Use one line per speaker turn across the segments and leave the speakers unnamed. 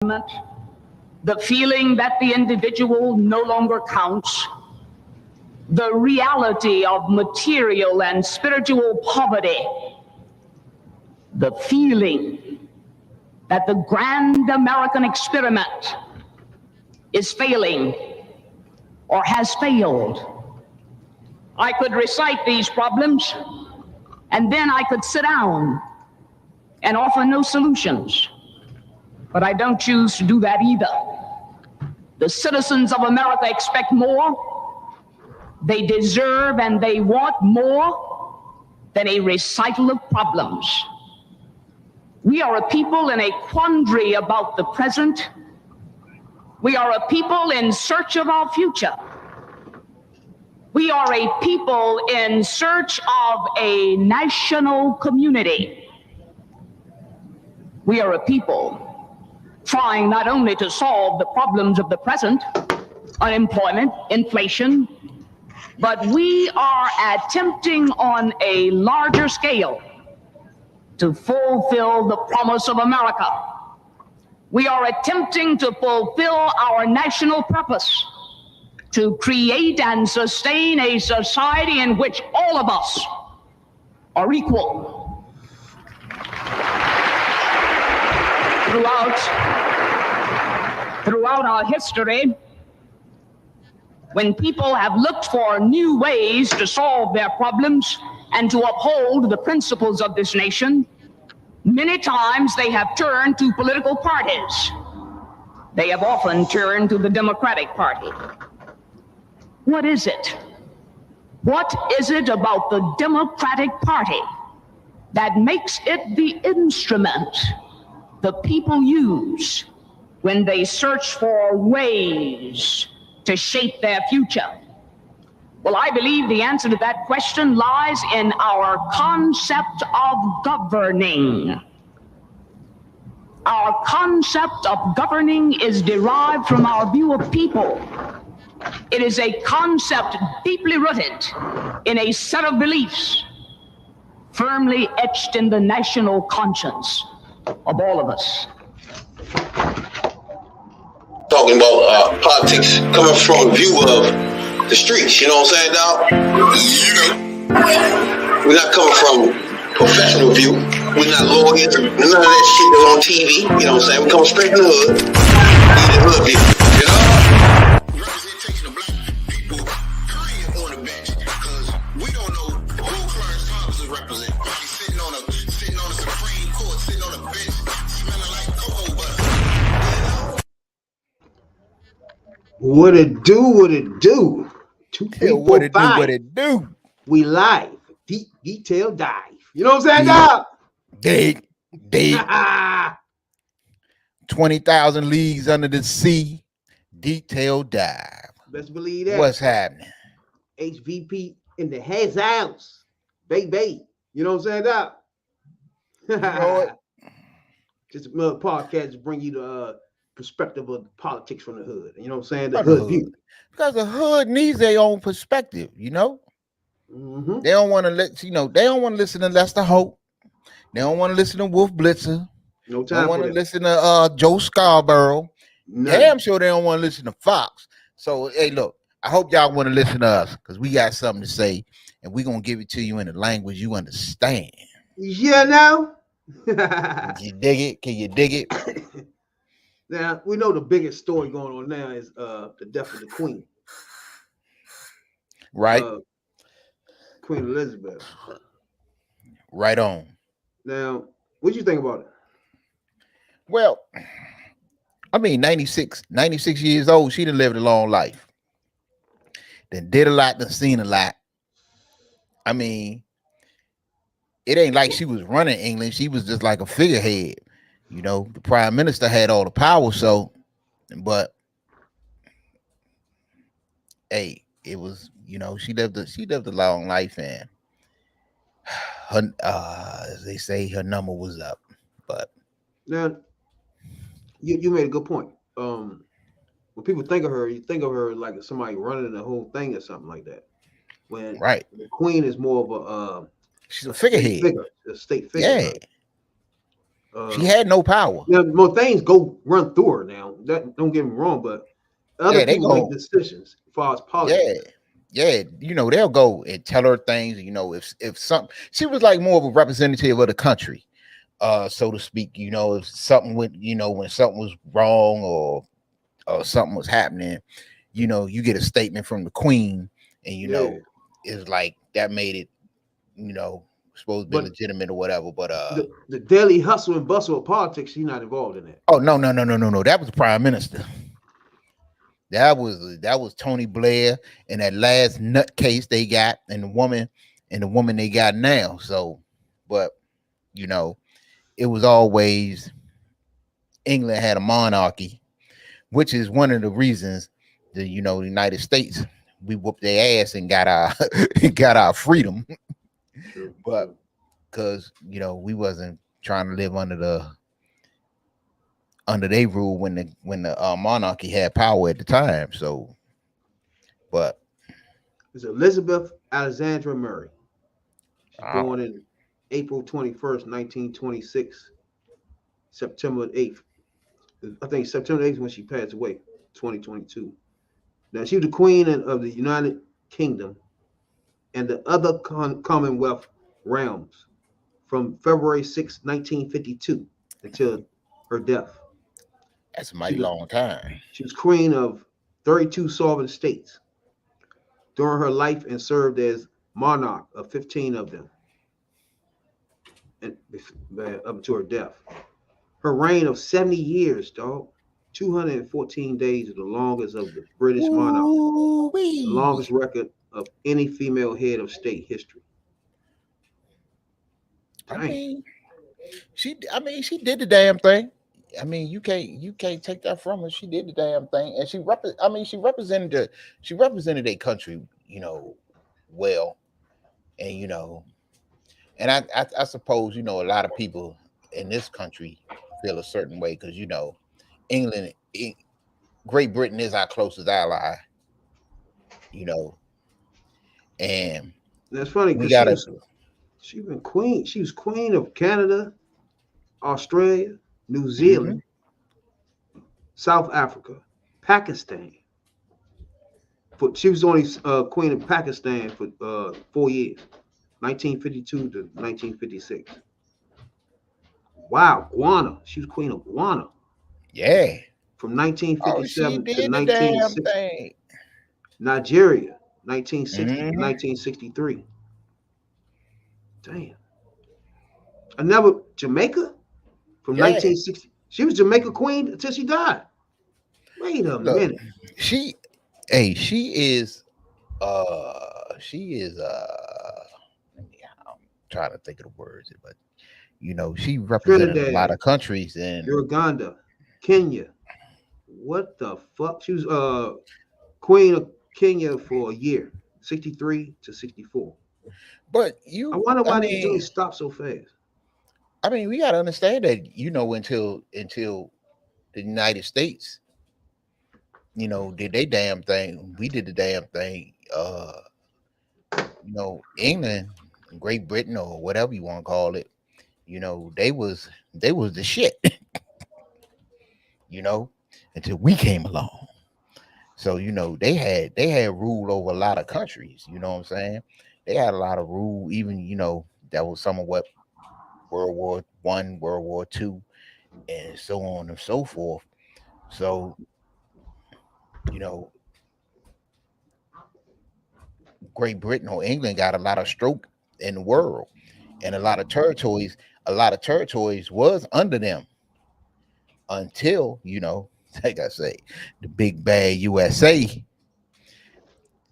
the feeling that the individual no longer counts, the reality of material and spiritual poverty, the feeling that the grand American experiment is failing or has failed. I could recite these problems, and then I could sit down and offer no solutions. But I don't choose to do that either. The citizens of America expect more. They deserve and they want more than a recital of problems. We are a people in a quandary about the present. We are a people in search of our future. We are a people in search of a national community. We are a people trying not only to solve the problems of the present, unemployment, inflation, but we are attempting on a larger scale to fulfill the promise of America. We are attempting to fulfill our national purpose to create and sustain a society in which all of us are equal. Throughout our history, when people have looked for new ways to solve their problems and to uphold the principles of this nation, many times they have turned to political parties. They have often turned to the Democratic Party. What is it? What is it about the Democratic Party that makes it the instrument the people use when they search for ways to shape their future? Well, I believe the answer to that question lies in our concept of governing. Our concept of governing is derived from our view of people. It is a concept deeply rooted in a set of beliefs firmly etched in the national conscience of all of us.
Talking about politics coming from a view of the streets, you know what I'm saying, dog? We're not coming from professional view. We're not lawyers, none of that shit that's on TV, you know what I'm saying? We come straight from the hood, the hood view, you know? Representation of black people, period, on the bench, because we don't know who Clarence Thomas is representing. He's sitting on a Supreme Court, sitting on a bench, smelling like cocoa butter.
What it do, what it do. 2, 3, 4,
what it
5.
do, what it do.
We live. Deep detail dive. You know what I'm saying, dog?
Deep. 20,000 leagues under the sea. Detail dive.
Best believe that.
What's happening?
HVP in the house. Baby. You know what I'm saying, dog?
You know what?
Just another podcast to bring you the perspective of politics from the hood. You know what I'm saying? The hood view.
Because the hood needs their own perspective, you know?
Mm-hmm.
They don't want to they don't want to listen to Lester Hope. They don't want to listen to Wolf Blitzer.
No time.
They don't want to listen to Joe Scarborough. Damn sure they don't want to listen to Fox. So, hey, look, I hope y'all want to listen to us because we got something to say and we're going to give it to you in a language you understand.
Yeah, now?
You dig it? Can you dig it?
Now, we know the biggest story going on now is the death of the Queen.
Right.
Queen Elizabeth.
Right on.
Now, what do you think about it?
Well, I mean, 96 years old. She done lived a long life. Then did a lot, done seen a lot. I mean, it ain't like she was running England. She was just like a figurehead. You know, the prime minister had all the power. So, but hey, it was, you know, she lived a long life, and her, as they say, her number was up. But
now, you made a good point. When people think of her, you think of her like somebody running the whole thing or something like that. When the Queen is more of a
she's a figurehead,
a state figure.
Yeah.
Right?
She had no power.
Now, more things go run through her now. That don't get me wrong, but other people make decisions as far as politics.
Yeah, you know, they'll go and tell her things. You know, if something, she was like more of a representative of the country, so to speak. You know, if something went, you know, when something was wrong or something was happening, you know, you get a statement from the queen, and you know, it's like that made it, you know, supposed to be legitimate or whatever. But
the daily hustle and bustle of politics, she's not involved in that.
Oh no, that was the prime minister. That was Tony Blair and that last nutcase they got, and the woman they got now. So, but you know, it was always England had a monarchy, which is one of the reasons that, you know, the United States, we whooped their ass and got our freedom. But because, you know, we wasn't trying to live under their rule when the monarchy had power at the time. So, but
it's Elizabeth Alexandra Murray. She's born in April 21st, 1926, September 8th. I think September 8th when she passed away, 2022. Now, she was the queen of the United Kingdom and the other Commonwealth realms from February 6, 1952 until her death.
That's a mighty long time.
She was queen of 32 sovereign states during her life and served as monarch of 15 of them, and up to her death. Her reign of 70 years, 214 days is the longest of the British monarch, the longest record of any female head of state history.
I mean, she did the damn thing. I mean, you can't take that from her. She did the damn thing, and she represented a country, you know, well, and you know, and I suppose, you know, a lot of people in this country feel a certain way because, you know, Great Britain is our closest ally, you know, and
that's funny because she was queen of Canada, Australia, New Zealand, South Africa, Pakistan. She was only queen of Pakistan for 4 years, 1952 to 1956. Wow, Ghana. She was queen of Ghana.
Yeah.
From 1957 to 1960. Nigeria, 1960 to 1963. Damn. Jamaica from 1960. She was Jamaica queen until she died. Wait a minute.
She is I'm trying to think of the words, but you know, she represented Trinidad, a lot of countries in
Uganda, Kenya. What the fuck? She was queen of Kenya for a year, 63 to 64.
But
I wonder why they do stop so fast.
I mean, we gotta understand that, you know, until the United States, you know, did they damn thing, we did the damn thing. You know, England, Great Britain, or whatever you want to call it, you know, they was the shit. You know, until we came along. So, you know, they had rule over a lot of countries, you know what I'm saying? They had a lot of rule, even, you know, that was some of what World War I, World War II, and so on and so forth. So, you know, Great Britain or England got a lot of stroke in the world, and a lot of territories was under them until, you know, like I say, the big bad USA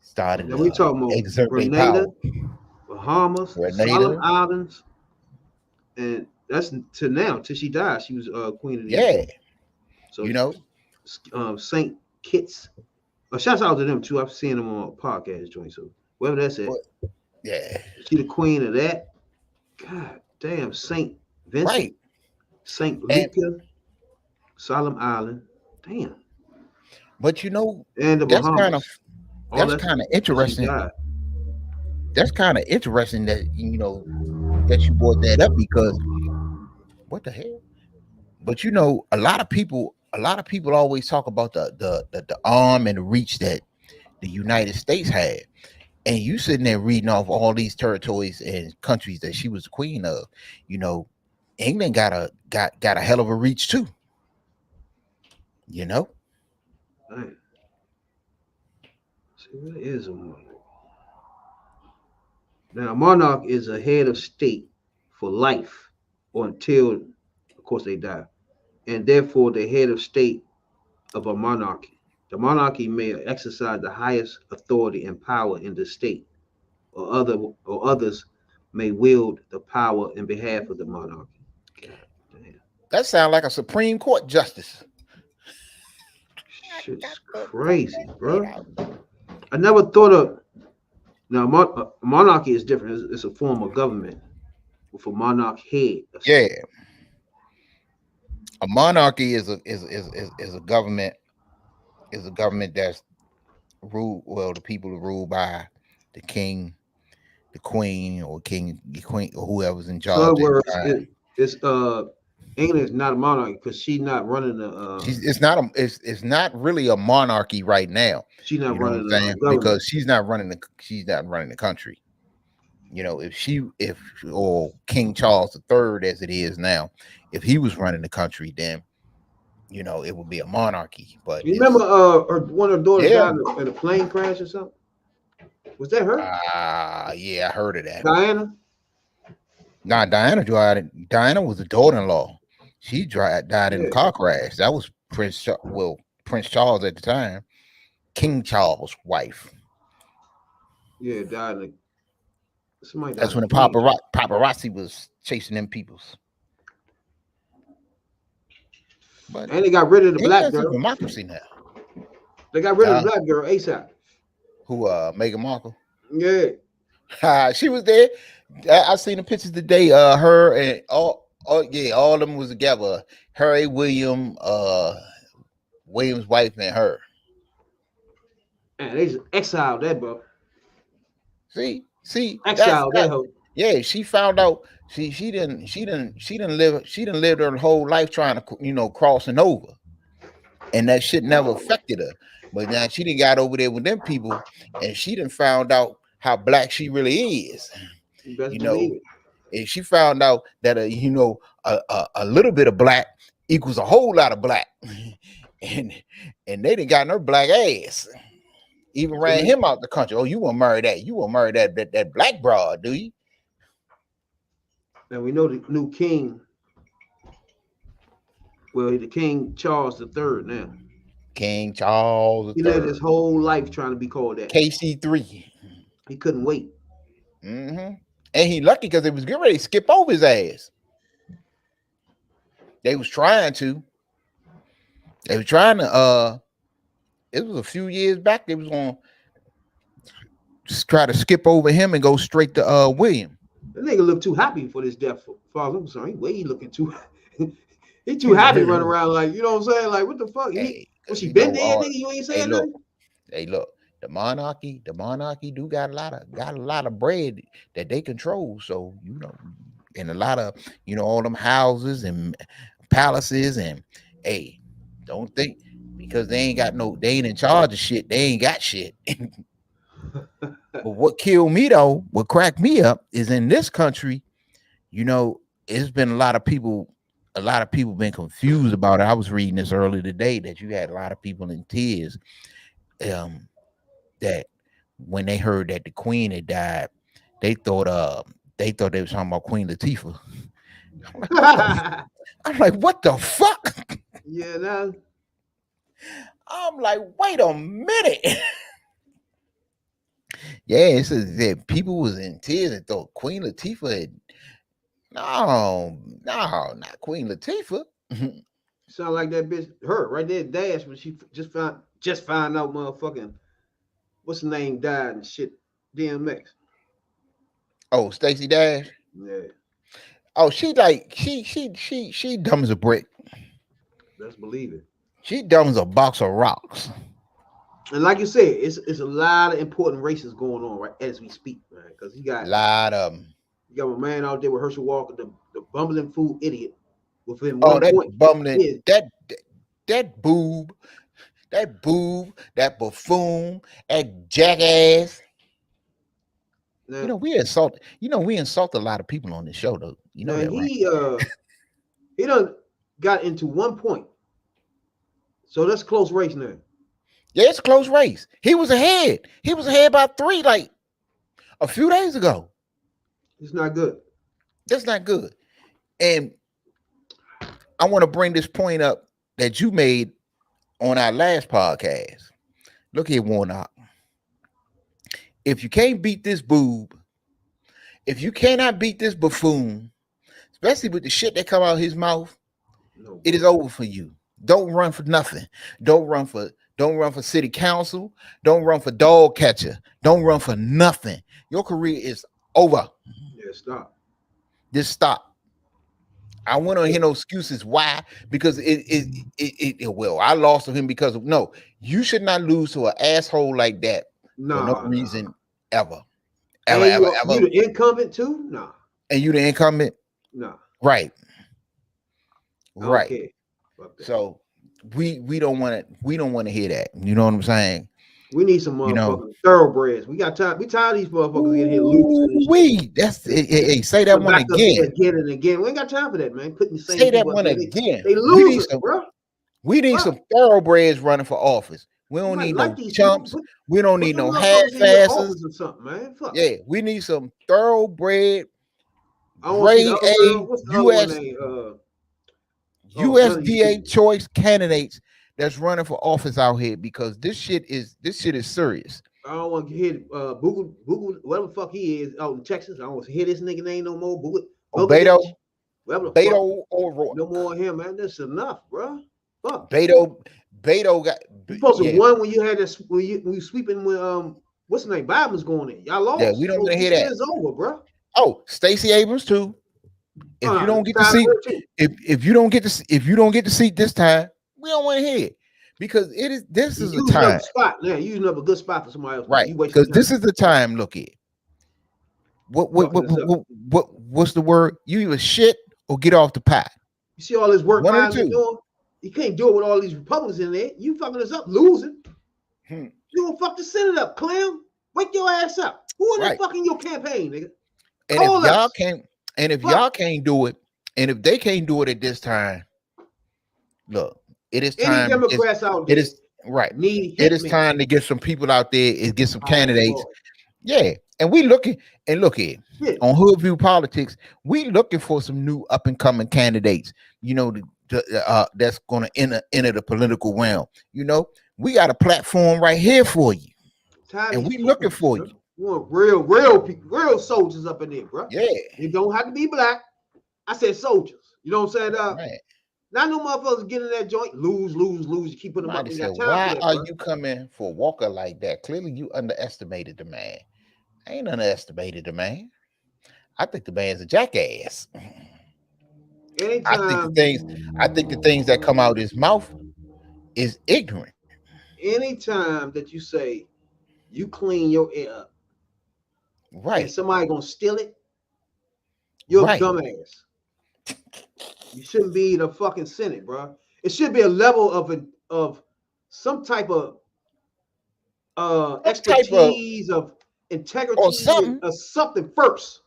started.
Now we talking about Grenada, Bahamas, Solomon Islands, and that's to now till she died. She was queen of the
United. So, you know,
Saint Kitts. Shouts out to them too. I've seen them on a podcast joint. So whatever that's at.
Yeah,
she the queen of that. God damn, Saint Vincent,
right.
Saint Lucia, Solomon Island. Damn.
But you know,
and
that's kind of interesting. That's kind of interesting that, you know, that you brought that up, because what the hell? But you know, a lot of people always talk about the arm and the reach that the United States had. And you sitting there reading off all these territories and countries that she was the queen of. You know, England got a hell of a reach too. You know.
Man. See, what is a monarch? Now, a monarch is a head of state for life or until, of course, they die, and therefore the head of state of a monarchy. The monarchy may exercise the highest authority and power in the state, or others may wield the power in behalf of the monarchy. God damn.
That sounds like a Supreme Court justice.
Shit's crazy, bro. I never thought of. Now, monarchy is different. It's a form of government with a monarch head.
Yeah, a monarchy is a government. Is a government that's ruled. Well, the people are ruled by the king, the queen, or the queen, or whoever's in charge.
In other words, it's England is not a monarchy because she's not running the.
It's not really a monarchy right now.
She's not running the government
because she's not running the country. You know, or King Charles III, as it is now, if he was running the country, then you know it would be a monarchy. But
you remember one of her daughters died in a plane crash or something? Was that her?
Yeah, I heard of that.
Diana?
Nah, Diana was a daughter-in-law. She died in a car crash. That was Prince Charles at the time, King Charles' wife.
Yeah, died.
That's when the paparazzi was chasing them peoples. But
and they got rid of the black girl.
Democracy now.
They got rid of the black girl ASAP.
Who? Meghan Markle.
Yeah.
She was there. I seen the pictures today. Her and all of them was together. Harry, William's wife, and her.
And they just exiled that, bro.
See,
exiled that hoe.
Yeah, she found out. She didn't live her whole life trying to crossing over, and that shit never affected her. But now she done got over there with them people, and she done found out how black she really is. You know, and she found out that a little bit of black equals a whole lot of black, and they done got her black ass. Even ran him out the country. Oh, you want to marry that? You want to marry that black broad, do you?
And we know the new king. Well, the King Charles III now.
King Charles III.
He lived his whole life trying to be called that.
KC3.
He couldn't wait.
Mm-hmm. And he lucky because they was getting ready to skip over his ass. They was trying to. It was a few years back. They was going to try to skip over him and go straight to William.
That nigga look too happy for this death. Father, I'm sorry. He looking too. He too happy running around like, you know what I'm saying? Like, what the fuck? Was she been there, nigga? You ain't saying nothing?
Hey, look. The monarchy do got a lot of bread that they control. So, and a lot of, all them houses and palaces and hey, don't think because they ain't in charge of shit. They ain't got shit. But what killed me though, what cracked me up is in this country, it's been a lot of people been confused about it. I was reading this earlier today that you had a lot of people in tears. That when they heard that the queen had died, they thought they were talking about Queen Latifah. I'm like, what the fuck?
Yeah, nah.
I'm like, wait a minute. Yeah, it says that people was in tears and thought Queen Latifah had no, not Queen Latifah.
Sound like that bitch, her right there, Dash, but she just found out motherfucking what's the name died and shit. DMX.
Oh, Stacey Dash.
Yeah.
Oh, she dumb as a brick.
Let's believe it.
She dumb as a box of rocks.
And like you said, it's a lot of important races going on right as we speak, man. Because you got
a lot of them.
You got a man out there with Herschel Walker, the bumbling fool idiot. within
Oh,
1
that
point.
bumbling,
Yeah.
that boob, that buffoon, that jackass.
Now,
You know, we insult a lot of people on this show, though. You know
now
that, right?
he done got into 1 point. So that's close race now.
Yeah, it's a close race. He was ahead. He was ahead by 3 like a few days ago.
It's not good.
That's not good. And I want to bring this point up that you made on our last podcast. Look here, Warnock. If you can't beat this boob, if you cannot beat this buffoon, especially with the shit that come out of his mouth,
No,
it is over for you. Don't run for nothing. Don't run for city council. Don't run for dog catcher. Don't run for nothing. Your career is over.
yeah, stop.
Just stop. I want to hear no excuses. Why? Because well, I lost to him because of no. You should not lose to an asshole like that for no reason ever. Ever.
You the incumbent too? Nah.
And you the incumbent?
Nah.
Right.
I don't
Right.
care. Fuck that.
So we don't want to hear that. You know what I'm saying?
We need some motherfucking
You know.
thoroughbreds. We tired of these motherfuckers getting here loose.
Hey, say that one again.
Again and again. We ain't got time for that, man. Putting the same
Say that
people up
one
there.
again.
They lose, bro.
We need some thoroughbreds running for office. We don't need no chumps. We don't need no half-asses
or something, man. Fuck.
Yeah, we need some thoroughbred,
grade
A, USDA choice candidates that's running for office out here because this shit is serious.
I don't want to hit Boogle, whatever the fuck he is out in Texas. I don't want to hear this nigga name no more.
Beto
or no more of him, man. That's enough, bro. Fuck.
Beto got
you supposed to won when you had this when you sweeping when what's the name? Biden's going in. Y'all lost.
Yeah, we don't want to hear that.
It's over, bro.
Oh, Stacey Abrams too. If you don't get the seat, if you don't get the seat this time, we don't want to hear it because this is a time
spot. Yeah, you use a good spot for somebody else.
Right. Because this is the time. Look at what's the word? You either shit or get off the pot.
You see all this work Biden doing? You can't do it with all these Republicans in there. You fucking us up, losing. You gonna fuck the Senate up, clown. Wake your ass up. Who in there fucking your campaign, nigga?
And if y'all can't, y'all can't do it, and if they can't do it at this time, look, it is time.
Any Democrats out there?
It is right. It is time to get some people out there and get some candidates. Yeah, and we looking and look at on Hood View Politics. We looking for some new up and coming candidates. You know, that's going to enter the political realm. You know, we got a platform right here for you, and we looking for you.
We want real people, real soldiers up in there, bro.
Yeah,
you don't have to be black. I said soldiers. You know what I'm saying?
Right.
Not no motherfuckers get in that joint, lose. You keep putting them up.
Said, why are you coming for Walker like that? Clearly, you underestimated the man. I ain't underestimated the man. I think the man's a jackass. I think the things that come out his mouth is ignorant.
Anytime that you say you clean your air up,
right,
and somebody gonna steal it, you're a dumbass. You shouldn't be in the fucking Senate, bro. It should be a level of some type of expertise, of integrity, or something first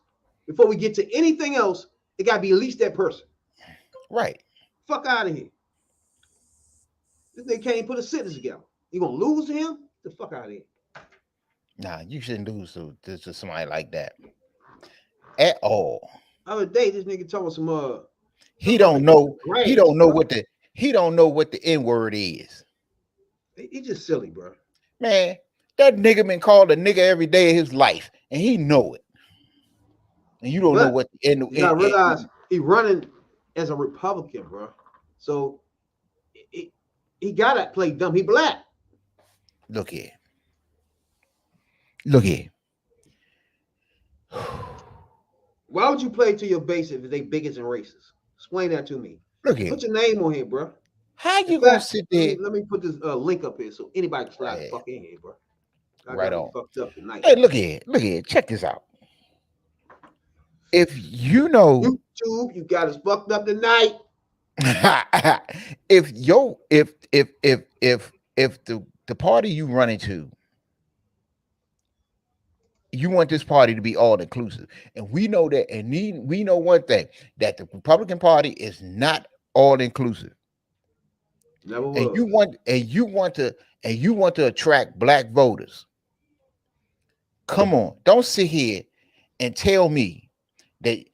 before we get to anything else. It gotta be at least that person.
Right.
Fuck out of here. This nigga can't put a sentence together. You gonna lose to him? Get the fuck out of here.
Nah, you shouldn't lose to somebody like that at all.
Other day, this nigga talking some
he don't know what the N-word is.
He's just silly, bro.
Man, that nigga been called a nigga every day of his life, and he know it. And you don't know what the N-word is. You gotta
realize he running as a Republican, bro. So he gotta play dumb. He black.
Look here.
Why would you play to your base if they bigots and racist? Explain that to me.
Look here.
Put your name on here, bro.
How you gonna sit there?
Let me put this link up here so anybody can slide the fuck in here, bro.
Right on.
Fucked up tonight.
Hey, look here. Check this out. If you know
YouTube, you got us fucked up tonight.
if the party you run into, you want this party to be all inclusive, and we know that, and we know one thing, that the Republican Party is not all inclusive.
Never
And
was.
you want to attract black voters. Come on, don't sit here and tell me that,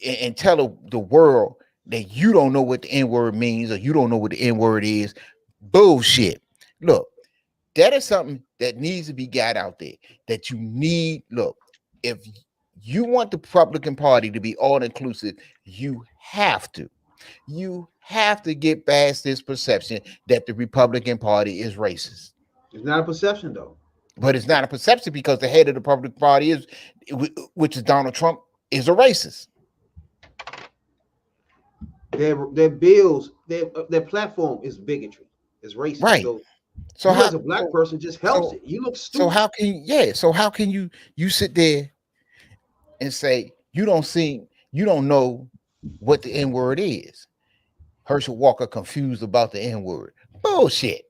and tell the world that you don't know what the N-word means, or you don't know what the N-word is. Bullshit. Look, that is something that needs to be got out there, that you need. Look, if you want the Republican Party to be all inclusive, you have to get past this perception that the Republican Party is racist.
It's not a perception though.
But it's not a perception, because the head of the Republican Party is, which is Donald Trump, is a racist.
Their bills, their platform is bigotry. It's racist.
Right.
So you as a black person just helps it. You look stupid.
So how can you sit there and say you don't know what the N-word is? Herschel Walker confused about the N-word. Bullshit.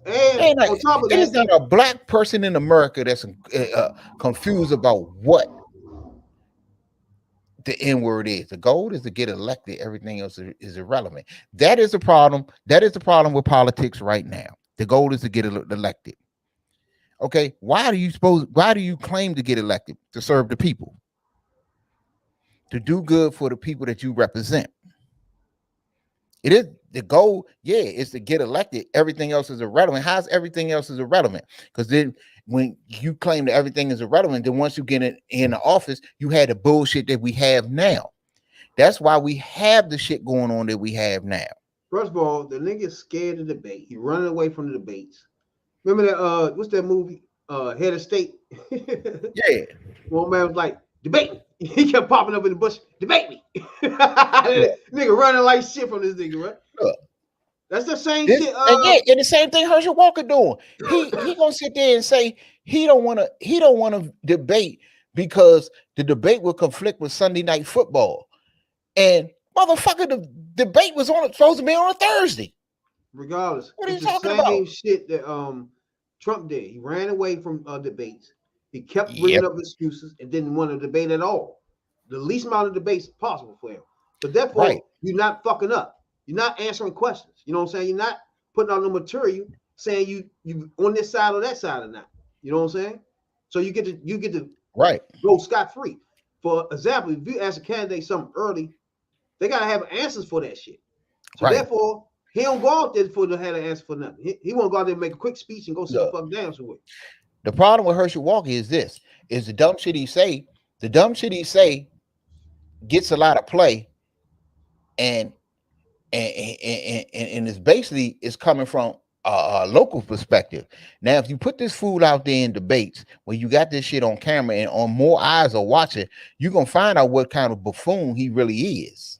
And on top of
there's
that,
not a black person in America that's confused about what the N-word is. The goal is to get elected. Everything else is irrelevant. That is the problem. That is the problem with politics right now. The goal is to get elected. Okay, why do you claim to get elected? To serve the people, to do good for the people that you represent. It is the goal, is to get elected. Everything else is irrelevant. How's everything else is irrelevant? Because then when you claim that everything is irrelevant, then once you get in the office, you had the bullshit that we have now. That's why we have the shit going on that we have now.
First of all, the nigga's scared to debate. He running away from the debates. Remember that what's that movie? Head of State.
Yeah.
One man was like, debate me. He kept popping up in the bush, debate me. Nigga running like shit from this nigga, right?
Look,
that's the same shit.
And the same thing Herschel Walker doing. He gonna sit there and say he don't want to debate because the debate will conflict with Sunday Night Football. And motherfucker, the debate was supposed to be on a Thursday.
Regardless,
what are you
it's
talking
the same
about?
Shit that Trump did. He ran away from debates. He kept bringing up excuses and didn't want to debate at all. The least amount of debates possible for him. But therefore, you're not fucking up. You're not answering questions. You know what I'm saying? You're not putting out no material saying you on this side or that side or not. You know what I'm saying? So you get to go scot-free. For example, if you ask a candidate something early, they gotta have answers for that shit. So therefore, he don't go out there to have an answer for nothing. He won't go out there and make a quick speech and go sit the fuck down somewhere.
The problem with Herschel Walker is the dumb shit he say. The dumb shit he say gets a lot of play, and it's basically it's coming from a local perspective. Now, if you put this fool out there in debates where you got this shit on camera and on more eyes are watching, you're gonna find out what kind of buffoon he really is.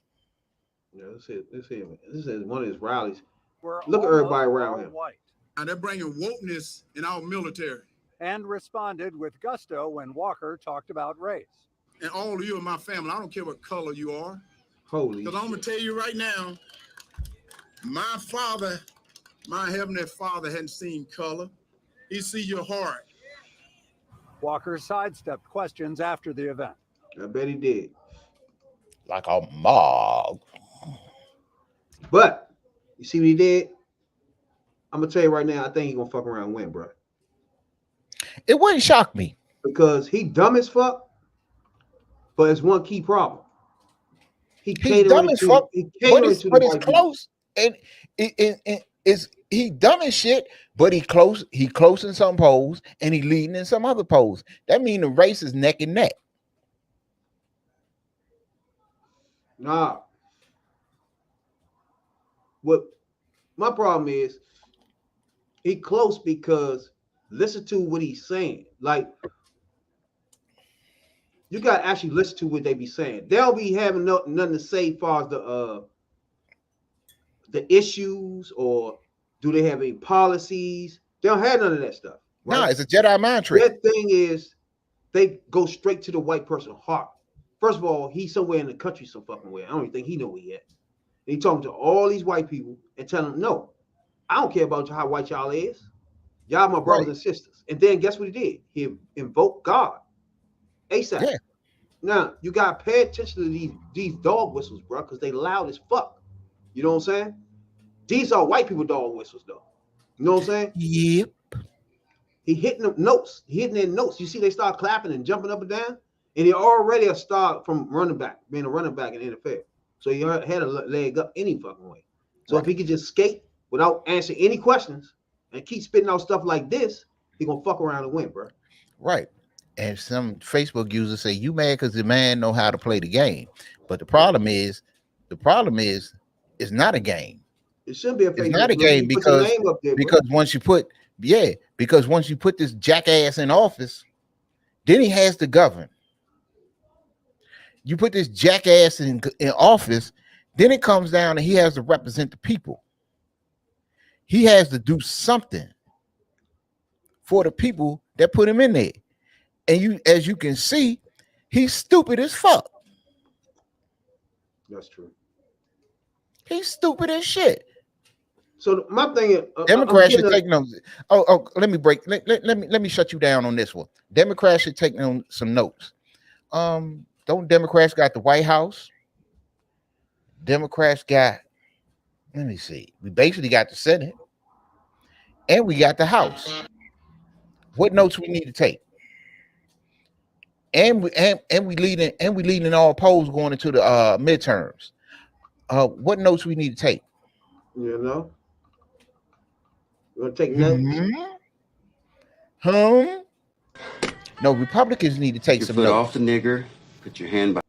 Yeah, this is one of his rallies. Look at everybody around him.
White.
Now they're bringing wokeness in our military.
And responded with gusto when Walker talked about race.
And all of you are my family. I don't care what color you are.
Holy
Because I'm going to tell you right now, my father, my heavenly father hadn't seen color. He see your heart.
Walker sidestepped questions after the event.
I bet he did.
Like a mob.
But you see what he did? I'm going to tell you right now, I think he's going to fuck around and win, bro.
It wouldn't shock me.
Because he dumb as fuck, but it's one key problem. He's
dumb as fuck, but it's close. And he dumb as shit, but he close in some polls and he leading in some other polls. That means the race is neck and neck.
Nah. What my problem is, he close because listen to what he's saying. Like, you gotta actually listen to what they be saying. They'll be having nothing to say as far as the issues, or do they have any policies? They don't have none of that stuff.
Right? No, it's a Jedi mind trick.
That thing is, they go straight to the white person's heart. First of all, he's somewhere in the country some fucking way. I don't even think he know where he at. And he talking to all these white people and telling them, no, I don't care about how white y'all is. Y'all my brothers and sisters. And then guess what he did? He invoked God. ASAP.
Yeah.
Now, you got to pay attention to these dog whistles, bro, because they loud as fuck. You know what I'm saying? These are white people dog whistles, though. You know what I'm saying?
Yep.
He hitting them notes. He hitting their notes. You see they start clapping and jumping up and down. And he already a star from running back, being a running back in the NFL. So he had a leg up any fucking way. So if he could just skate without answering any questions and keep spitting out stuff like this, he gonna fuck around and win, bro.
Right. And some Facebook users say you mad because the man know how to play the game. But the problem is, it's not a game.
It shouldn't be a
It's not a game because once you put this jackass in office, then he has to govern. You put this jackass in office, then it comes down and he has to represent the people. He has to do something for the people that put him in there. And as you can see, he's stupid as fuck.
That's true.
He's stupid as shit.
So my thing is,
Democrats should take notes. Let me shut you down on this one. Democrats should take some notes. Don't Democrats got the White House? Democrats got, let me see. We basically got the Senate, and we got the House. What notes we need to take? And we leading all polls going into the midterms. What notes we need to take?
You know, you want to take notes?
No, Republicans need to take some
foot
notes.
off the nigger. Put your hand by.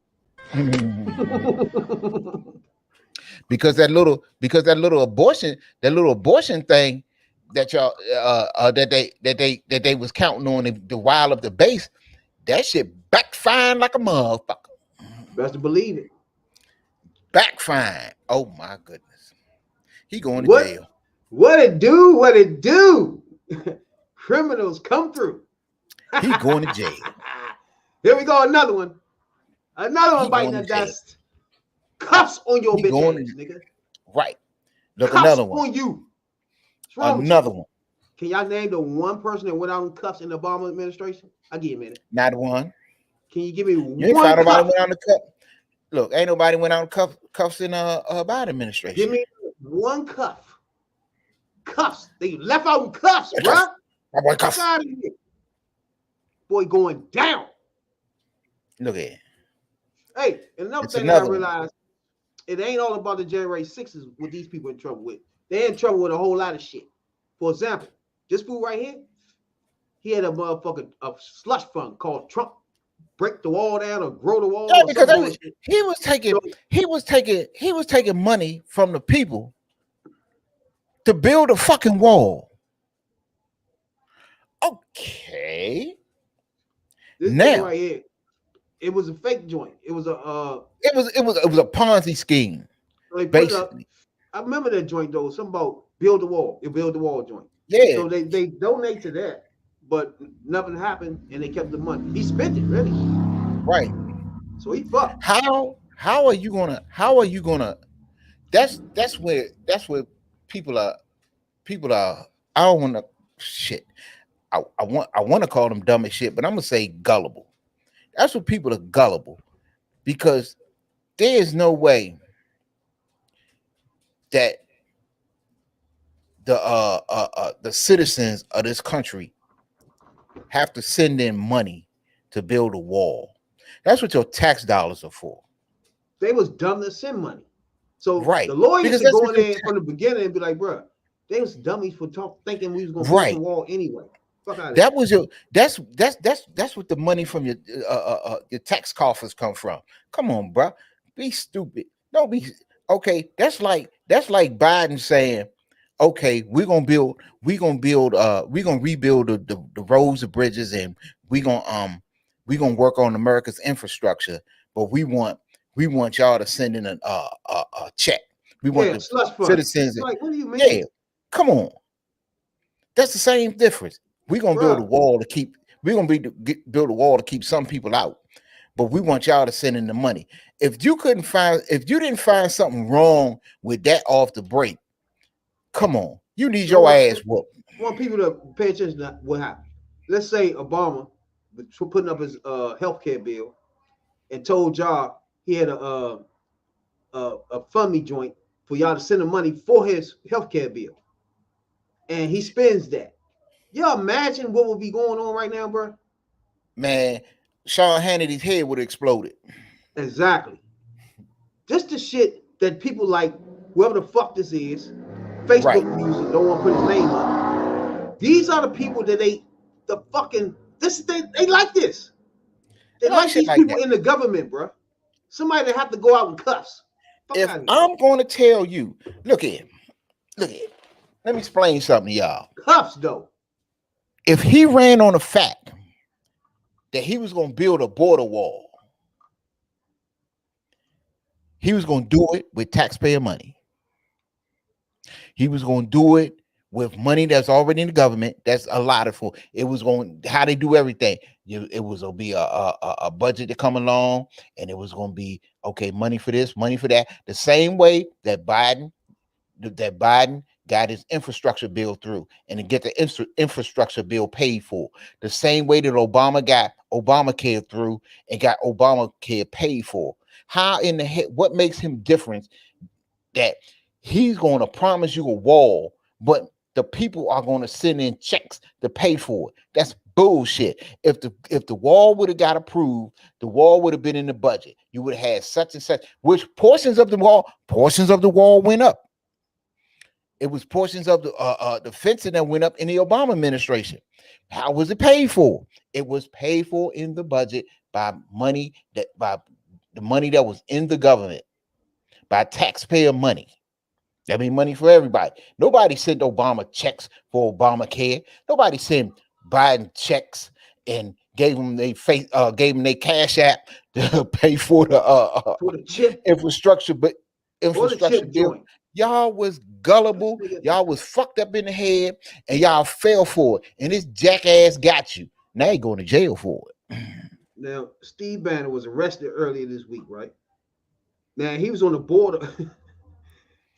because that little abortion thing that y'all that they was counting on the while of the base, that shit backfiring like a motherfucker.
Best to believe it.
Backfiring. Oh my goodness. He going to jail.
What it do? What it do? Criminals come through.
He going to jail.
Here we go. Another one. Another one biting the dust. Cuffs on your bitch ass, nigga.
Right. Look,
cuffs
another one.
On you.
Another one.
Can y'all name the one person that went out in cuffs in the Obama administration? I'll give you a minute.
Not one.
Can you give me
you ain't
one cuff?
Went on the cuff. Look, ain't nobody went out in cuffs in Biden administration.
Give me one cuff. Cuffs. They left out in cuffs, bro.
Boy, cuffs.
Boy, going down.
Look at it.
Hey, and another thing I realized, it ain't all about the January 6th what these people in trouble with. They're in trouble with a whole lot of shit. For example, this fool right here, he had a slush fund called Trump break the wall down or grow the wall.
Yeah, because he was taking money from the people to build a fucking wall. Okay.
This
now
right here, it was a fake joint. It was a
it was a Ponzi scheme. Basically.
I remember that joint though. Something about build the wall. You build the wall joint.
Yeah.
So they donate to that, but nothing happened, and they kept the money. He spent it really.
Right.
So he fucked.
How are you gonna? That's where people are. I don't want to shit. I want to call them dumb as shit, but I'm gonna say gullible. That's what people are gullible, because there is no way that the citizens of this country have to send in money to build a wall. That's what your tax dollars are for.
They was dumb to send money. So
right.
The lawyers should go in there from the beginning and be like, bro, they was dummies for thinking we was gonna build the wall anyway. Fuck out of
that was your that's what the money from your tax coffers come from. Come on, bro. Be stupid. Don't be okay. That's like Biden saying, okay, we're gonna rebuild the roads and bridges, and we're gonna work on America's infrastructure, but we want y'all to send in a check. We want the citizens.
Like, what do you mean?
Yeah, come on. That's the same difference. We're gonna build a wall to keep. We're gonna build a wall to keep some people out, but we want y'all to send in the money. If you didn't find something wrong with that off the break, come on, you need your ass whooped.
I want people to pay attention to what happened. Let's say Obama was putting up his healthcare bill and told y'all he had a fund me joint for y'all to send the money for his healthcare bill, and he spends that. Y'all imagine what would be going on right now, bro?
Man, Sean Hannity's head would have exploded.
Exactly. Just the shit that people like, whoever the fuck this is, Facebook users don't want to put his name up. These are the people that they like this. They like these people in the government, bro. Somebody that have to go out in cuffs.
If I'm going to tell you, look here. Let me explain something to y'all.
Cuffs, though.
If he ran on the fact that he was going to build a border wall, he was going to do it with taxpayer money. He was going to do it with money that's already in the government, that's allotted for. It was going, how they do everything. It was going to be a budget to come along, and it was going to be, okay, money for this, money for that. The same way that Biden got his infrastructure bill through and to get the infrastructure bill paid for. The same way that Obama got Obamacare through and got Obamacare paid for. How in the heck, what makes him different that he's going to promise you a wall, but the people are going to send in checks to pay for it? That's bullshit. If the wall would have got approved, the wall would have been in the budget. You would have had such and such, which portions of the wall went up. It was portions of the fencing that went up in the Obama administration. How was it paid for? It was paid for in the budget by the money that was in the government, by taxpayer money. That means money for everybody. Nobody sent Obama checks for Obamacare. Nobody sent Biden checks and gave them their cash app to pay for the chip infrastructure, but infrastructure bill. Y'all was gullible. Y'all was fucked up in the head, and y'all fell for it. And this jackass got you. Now you're going to jail for it.
Now, Steve Bannon was arrested earlier this week, right? Now, he was on the border.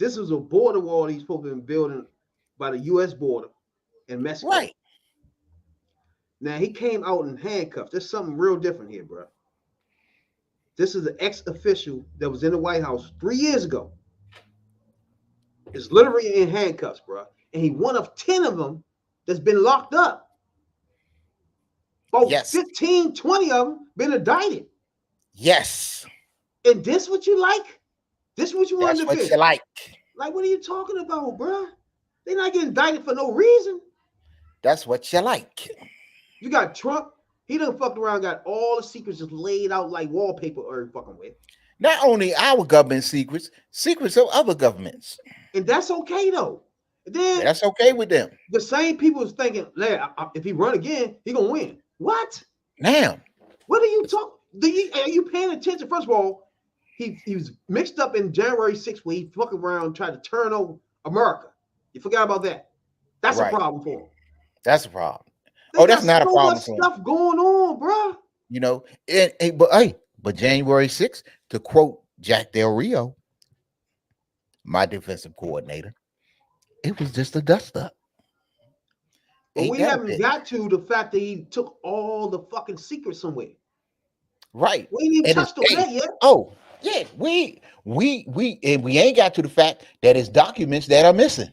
This was a border wall he's supposed to be building by the U.S. border in Mexico.
Right.
Now, he came out in handcuffs. There's something real different here, bro. This is an ex-official that was in the White House 3 years ago. It's literally in handcuffs, bro. And he one of 10 of them that's been locked up. About 15, 20 of them been indicted.
Yes.
And this what you like? This what you want to do?
That's what you like.
Like, what are you talking about, bro? They're not getting indicted for no reason.
That's what you like.
You got Trump. He done fucked around, got all the secrets just laid out like wallpaper or fucking with.
Not only our government secrets of other governments.
And that's okay, though. And then
that's okay with them.
The same people is thinking, if he run again, he gonna win. What?
Now,
what are you talking? Are you paying attention? First of all, he was mixed up in January 6th where he fucking around tried to turn over America. You forgot about that. That's a problem for him.
That's a problem. That's not a problem for him.
Stuff going on, bro.
You know, but January 6th, to quote Jack Del Rio, my defensive coordinator, it was just a dust up.
But we haven't got to the fact that he took all the fucking secrets somewhere.
Right.
We ain't even touched on that yet.
Oh, yeah. We ain't got to the fact that it's documents that are missing.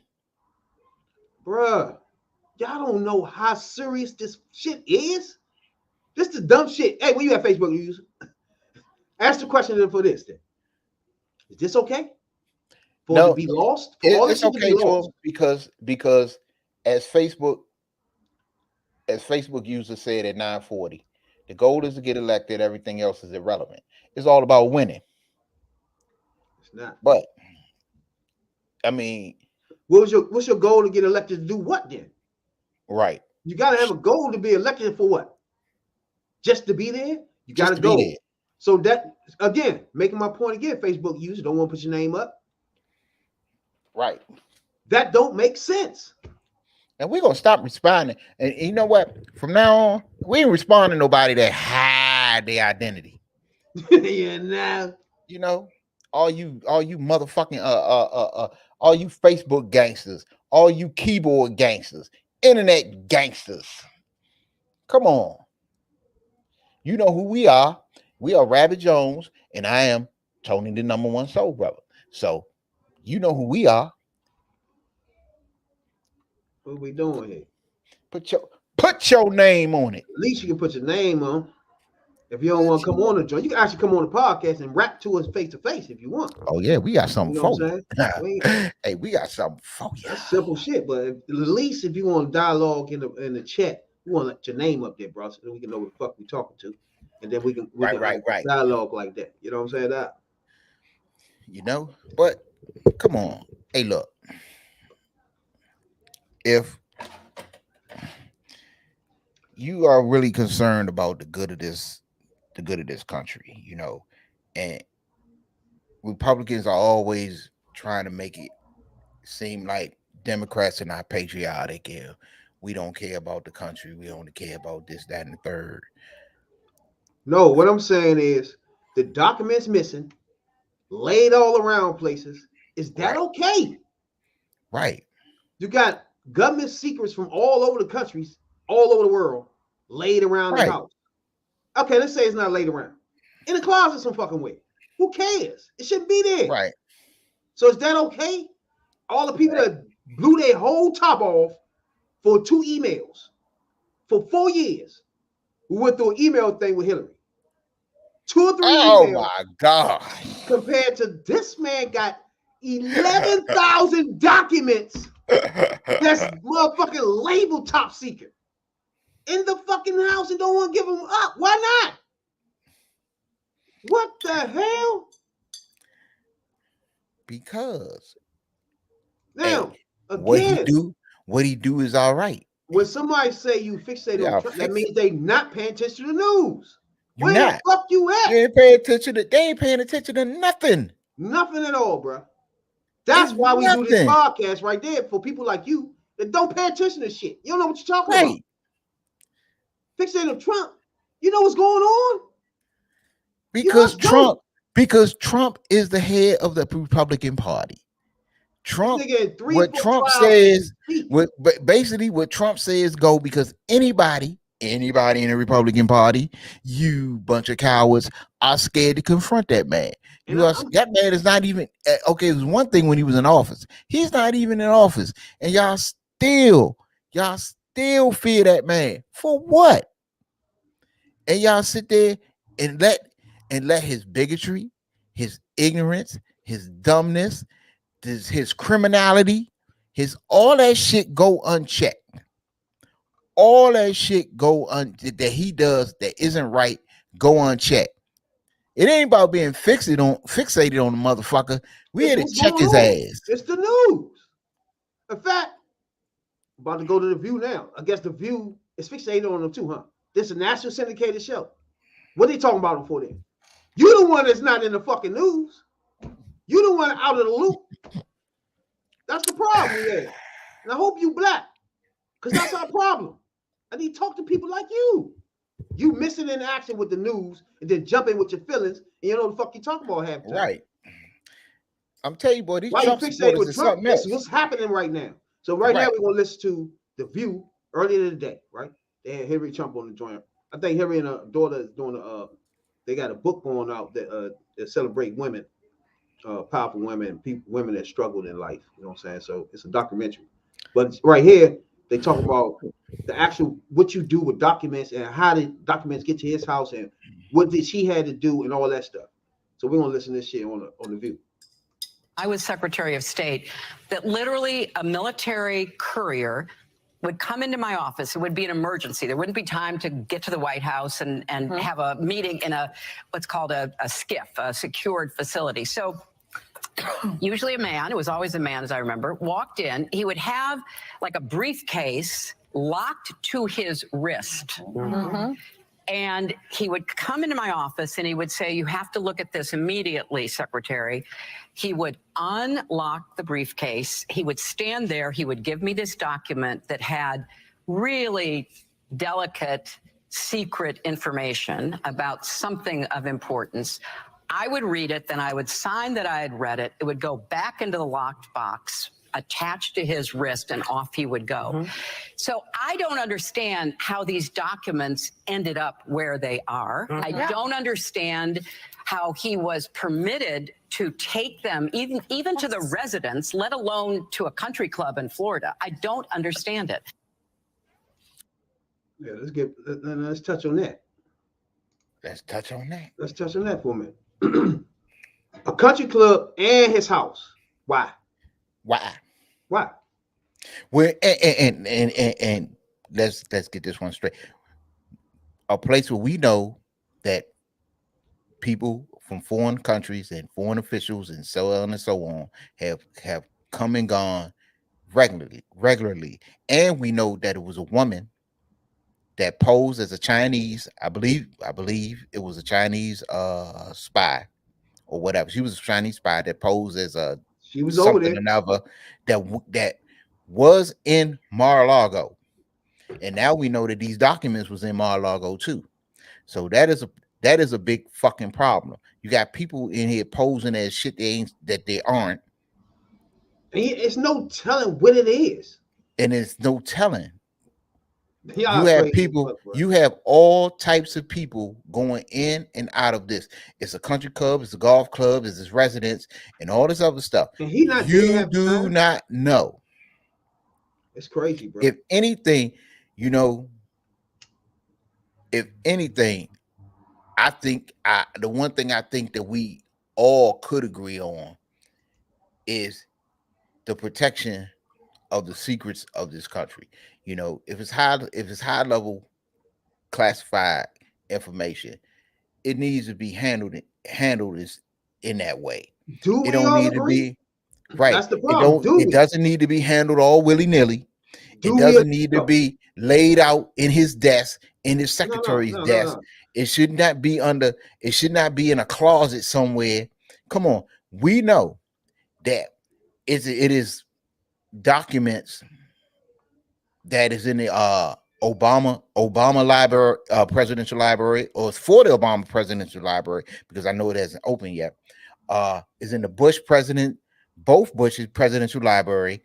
Bruh, y'all don't know how serious this shit is. This is dumb shit. Hey, when you have Facebook users, ask the question for this then. Is this okay? For it to be lost?
It's okay to because as Facebook users said at 940, the goal is to get elected. Everything else is irrelevant. It's all about winning.
It's not.
But I mean,
what's your goal to get elected to do what then?
Right.
You got to have a goal to be elected for what? Just to be there? You got to go. So that, again, making my point again, Facebook users don't want to put your name up.
Right.
That don't make sense.
And we're going to stop responding. And you know what? From now on, we ain't responding to nobody that hide their identity.
Yeah, now.
You know, all you motherfucking all you Facebook gangsters, all you keyboard gangsters, internet gangsters. Come on. You know who we are. We are Rabbit Jones, and I am Tony, the #1 soul brother. So you know who we are.
What we doing here?
Put your name on it.
At least you can put your name on. If you don't want to come on the joint, you can actually come on the podcast and rap to us face to face if you want.
Oh yeah, we got something
You know
for
what I'm
you.
saying?
Hey, we got something for you.
That's simple shit. But at least if you want to dialogue in the chat, we want to let your name up there, bro, so that we can know what the fuck we talking to, and then we can
Right.
dialogue like that. You know what I'm saying? That.
You know, but come on. Hey, look. If you are really concerned about the good of this country, you know, and Republicans are always trying to make it seem like Democrats are not patriotic and we don't care about the country, we only care about this, that, and the third.
No, what I'm saying is the documents missing, laid all around places. Is that okay?
Right.
You got government secrets from all over the countries, all over the world, laid around the house. Okay, let's say it's not laid around. In the closet some fucking way. Who cares? It shouldn't be there.
Right.
So is that okay? All the people that blew their whole top off for 2 emails for 4 years. We went through an email thing with Hillary. 2 or 3
Oh
emails.
my God.
Compared to this man got 11,000 documents that's motherfucking labeled top secret in the fucking house and don't want to give them up. Why not? What the hell?
Because
now,
hey, what he do is all right.
When somebody say you fixate on Trump, that means they not paying attention to the news.
Where
the fuck you at?
They ain't paying attention to nothing.
Nothing at all, bro. That's why we do this podcast right there for people like you that don't pay attention to shit. You don't know what you're talking about. Fixate on Trump. You know what's going on?
Because Trump is the head of the Republican Party. What Trump says go, because anybody in the Republican Party, you bunch of cowards, are scared to confront that man. That man is not even okay. It was one thing when he was in office. He's not even in office, and y'all still fear that man for what? And y'all sit there and let his bigotry, his ignorance, his dumbness, his criminality, all that shit go unchecked. All that shit that he does that isn't right go unchecked. It ain't about being fixated on the motherfucker. We had to check his ass.
It's the news. In fact, about to go to the View now. I guess the View is fixated on them too, huh? This is a national syndicated show. What are they talking about before then? You the one that's not in the fucking news. You the one out of the loop. That's the problem there. And I hope you black, because that's our problem. I need to talk to people like you. You missing in action with the news and then jumping with your feelings, and you know what the fuck you talking about half the time.
Right. I'm telling you, boy, these
Why
Trump
you fixate
supporters
with
is
Trump?
something else.
What's happening right now? So now we're gonna listen to The View earlier today, right? They had Hillary Trump on the joint. I think Hillary and her daughter is doing they got a book going out that celebrate women, powerful women, women that struggled in life. You know what I'm saying? So it's a documentary. But right here, they talk about the actual what you do with documents and how the documents get to his house and what did she had to do and all that stuff. So we're gonna listen to this shit on the View.
I was Secretary of State, that literally a military courier would come into my office. It would be an emergency. There wouldn't be time to get to the White House and have a meeting in what's called a SCIF, a secured facility. So usually a man, it was always a man as I remember, walked in. He would have like a briefcase locked to his wrist. And he would come into my office and he would say, "You have to look at this immediately, Secretary." He would unlock the briefcase. He would stand there. He would give me this document that had really delicate secret information about something of importance, I would read it, then I would sign that I had read it. It would go back into the locked box, attached to his wrist, and off he would go. So I don't understand how these documents ended up where they are. I don't understand how he was permitted to take them even to the residence, let alone to a country club in Florida. I don't understand it.
Yeah, let's touch on that.
Let's touch on that.
Let's touch on that for a minute. A country club and his house. Why?
Why?
Why?
Well, and let's get this one straight. A place where we know that people from foreign countries and foreign officials and so on and so on have come and gone regularly, and we know that it was a woman that posed as a Chinese. I believe it was a Chinese spy or whatever. She was a Chinese spy that posed as a
She was over there.
Another that was in Mar-a-Lago, and now we know that these documents was in Mar-a-Lago too. So that is a big fucking problem. You got people in here posing as shit that they aren't,
And it's no telling what it is.
and it's no telling.
Y'all
You have
crazy
people,
fuck, bro.
you have all types of people going in and out of this. It's a country club, it's a golf club, it's his residence, and all this other stuff.
And he not
You
there
do
half the time.
not know.
It's crazy, bro.
If anything, if anything, I think the one thing I think that we all could agree on is the protection of the secrets of this country. If it's high level classified information, it needs to be handled in that way.
Do
It
we
don't
all
need
agree?
to be right.
That's the problem.
It doesn't need to be handled all willy-nilly.
Do
It
we
doesn't
agree?
need to be laid out in his desk, in his secretary's
no,
desk.
no.
It should not be in a closet somewhere. Come on. We know that it is documents that is in the Obama library, presidential library, or it's for the Obama presidential library, because I know it hasn't opened yet. Is in the both Bush's presidential library,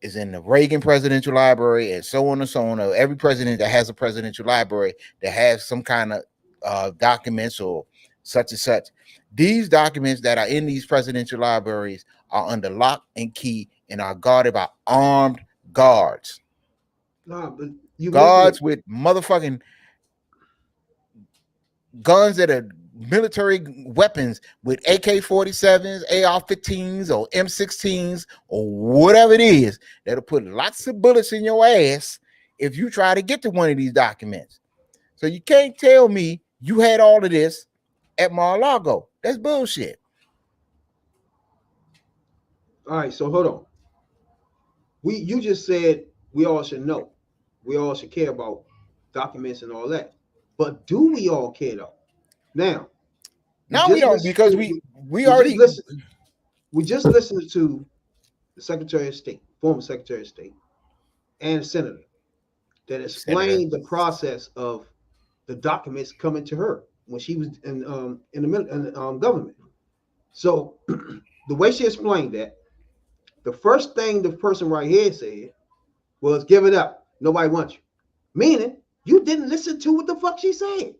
is in the Reagan presidential library, and so on and so on. Every president that has a presidential library that has some kind of documents or such and such. These documents that are in these presidential libraries are under lock and key and are guarded by armed guards.
Nah, but you
Guards with motherfucking guns that are military weapons with AK-47s, AR-15s, or M16s, or whatever it is, that'll put lots of bullets in your ass if you try to get to one of these documents. So you can't tell me you had all of this at Mar-a-Lago. That's bullshit.
All right, so hold on. You just said we all should know. We all should care about documents and all that. But do we all care though? Now,
No, we don't, because we already
we just listened to the Secretary of State, former Secretary of State, and a senator that explained the process of the documents coming to her when she was in the government. So the way she explained that, the first thing the person right here said was, "Give it up. Nobody wants you." Meaning, you didn't listen to what the fuck she said.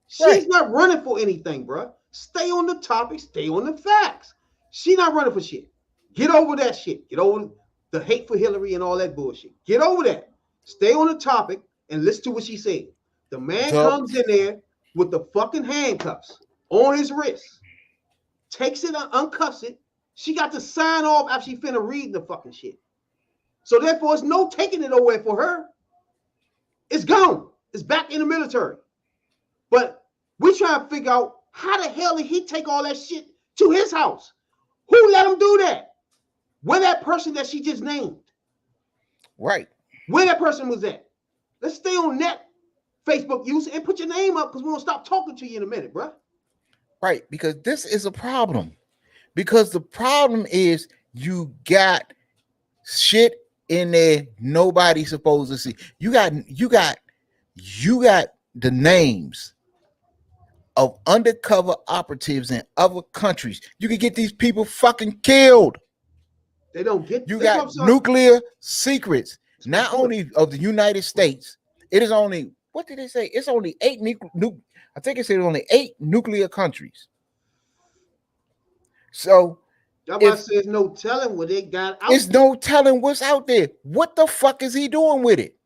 She's not running for anything, bro. Stay on the topic. Stay on the facts. She's not running for shit. Get over that shit. Get over the hate for Hillary and all that bullshit. Get over that. Stay on the topic and listen to what she said. The man comes in there with the fucking handcuffs on his wrist, takes it, uncuffs it. She got to sign off after she finna read the fucking shit. So therefore, it's no taking it away for her. It's gone. It's back in the military. But we try to figure out how the hell did he take all that shit to his house? Who let him do that? Where that person that she just named?
Right.
Where that person was at? Let's stay on that Facebook use and put your name up, because we're gonna stop talking to you in a minute, bro.
Right, because this is a problem. Because the problem is you got shit in there nobody's supposed to see. You got the names of undercover operatives in other countries, you can get these people fucking killed.
They don't get.
You
that's
got
what I'm saying.
nuclear secrets, not
That's
only of the United States. It is only, what did they say? It's only I think it said only 8 nuclear countries. So
That's why I
if-
say there's no telling what they got out.
there's no telling what's out there. What the fuck is he doing with it?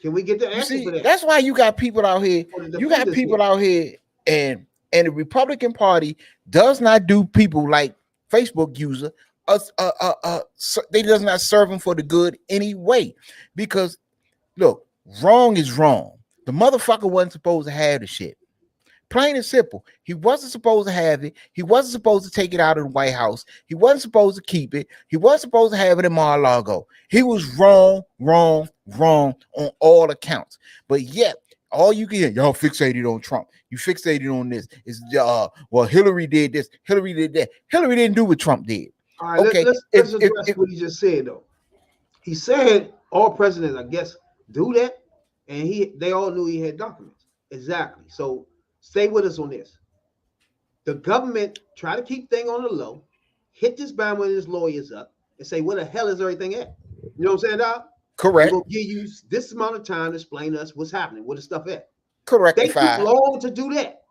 Can we get the
You
answer
see,
for that?
that's why you got people out here.
Or the
You got
defenders
people
here.
out here, and the Republican Party does not do people like Facebook user. They does not serve them for the good anyway. Because look, wrong is wrong. The motherfucker wasn't supposed to have the shit. Plain and simple. He wasn't supposed to have it. He wasn't supposed to take it out of the White House. He wasn't supposed to keep it. He wasn't supposed to have it in Mar-a-Lago. He was wrong on all accounts. But yet, all you can hear, y'all fixated on Trump. You fixated on this. It's well, Hillary did this. Hillary did that. Hillary didn't do what Trump did.
All right,
Okay,
let's
if-
address
if-
what he just said though. He said all presidents, I guess, do that, and they all knew he had documents. Exactly. So stay with us on this. The government try to keep things on the low, hit this Bama and his lawyers up, and say, "Where the hell is everything at?" You know what I'm saying, Doc?
Correct.
We're gonna give you this amount of time to explain to us what's happening, where the stuff at.
Correct.
They took long to do that.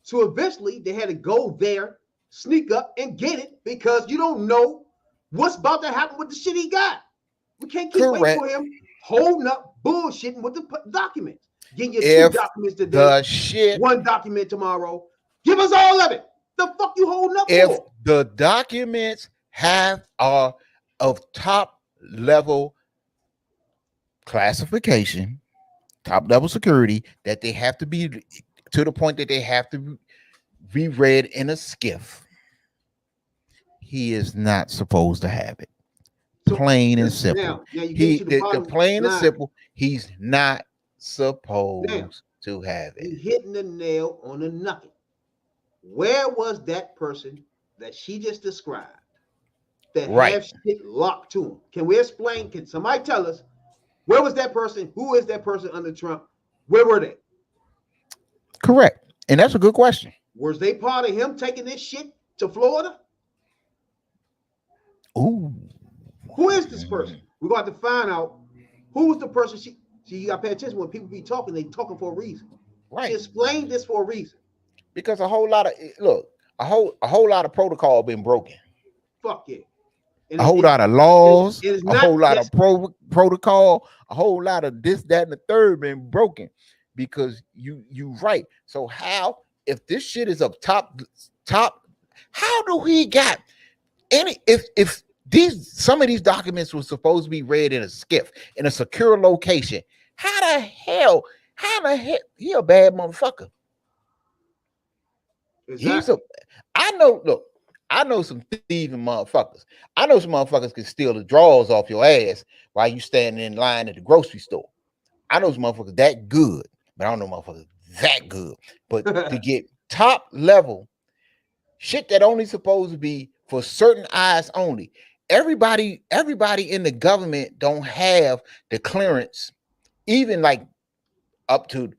So eventually they had to go there, sneak up and get it because you don't know what's about to happen with the shit he got. We can't keep waiting
Correct.
for him holding up bullshitting with the documents. Getting you
If
2 documents today,
The shit.
1 document tomorrow. Give us all of it. The fuck you holding up
If
for?
the documents are of top level classification, top level security, that they have to be to the point that they have to be read in a skiff, he is not supposed to have it.
So,
Plain and simple.
Now you get
He
to the
the
bottom
plain and
line.
simple. He's not supposed
Now,
to have
You
it.
hitting the nail on the nugget. Where was that person that she just described that
Right.
have shit locked to him? Can we explain? Can somebody tell us where was that person? Who is that person under Trump? Where were they?
Correct. And that's a good question.
Was they part of him taking this shit to Florida?
Ooh.
Who is this person? We're going to have to find out who was the person. See, you got to pay attention when people be talking, they talking for a reason.
Right.
She explained this for a reason.
Because a whole lot of a whole lot of protocol been broken.
Fuck yeah. And
A whole lot of laws,
it is
a
not
whole lot
just-
of protocol, a whole lot of this, that, and the third been broken. Because you right. So how, if this shit is up top, how do he got any? If some of these documents were supposed to be read in a skiff in a secure location, how the hell he a bad motherfucker?
Exactly.
I know some thieving motherfuckers. I know some motherfuckers can steal the drawers off your ass while you standing in line at the grocery store. I know some motherfuckers that good, but I don't know motherfuckers that good. But to get top level shit that only supposed to be for certain eyes only. Everybody in the government don't have the clearance, even like up to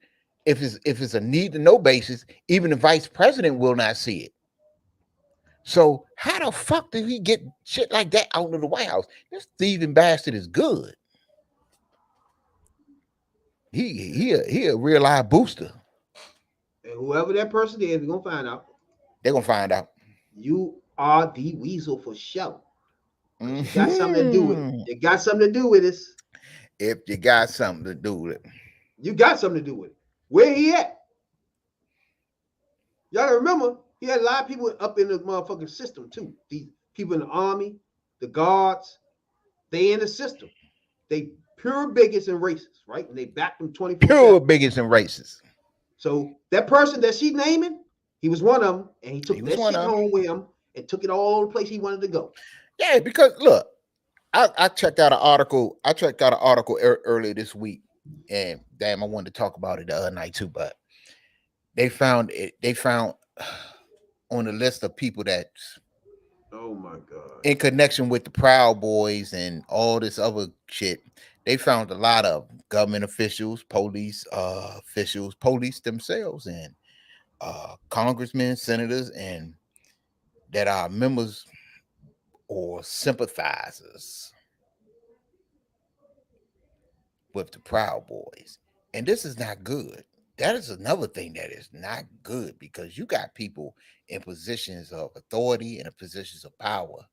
if it's a need to know basis, even the vice president will not see it. So how the fuck did he get shit like that out of the White House? This thieving bastard is good. He a real live booster.
And whoever that person is, we're gonna find out.
They're gonna find out.
You are the weasel for sure. You got something to do with it.
Mhm.
You got something to do with this.
If you got something to do with it.
You got something to do with it. Where he at? Y'all remember he had a lot of people up in the motherfucking system too. These people in the army, the guards, they in the system. They pure bigots and racists, right? And they back them 24/7.
Pure bigots and racists.
So that person that she naming, he was one of them, and he took
He
that
was one
shit
of 'em.
home with him and took it all the place he wanted to go.
Yeah, because look, I checked out an article. Earlier this week, and damn, I wanted to talk about it the other night too. But they found on the list of people that's
Oh my God.
in connection with the Proud Boys and all this other shit, they found a lot of government officials, police officials, police themselves, and congressmen, senators, and that are members or sympathizers with the Proud Boys. And this is not good. That is another thing that is not good, because you got people in positions of authority and in positions of power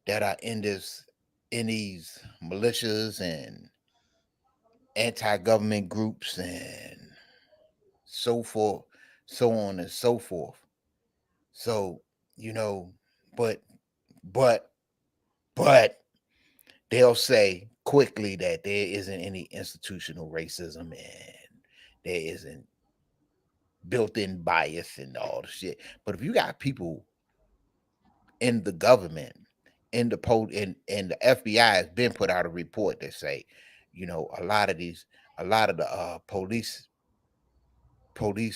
that are in these militias and anti-government groups and so forth, so on and so forth. So, but they'll say quickly that there isn't any institutional racism and there isn't built-in bias and all the shit. But if you got people in the government, in the and the FBI has been put out a report that say, a lot of the police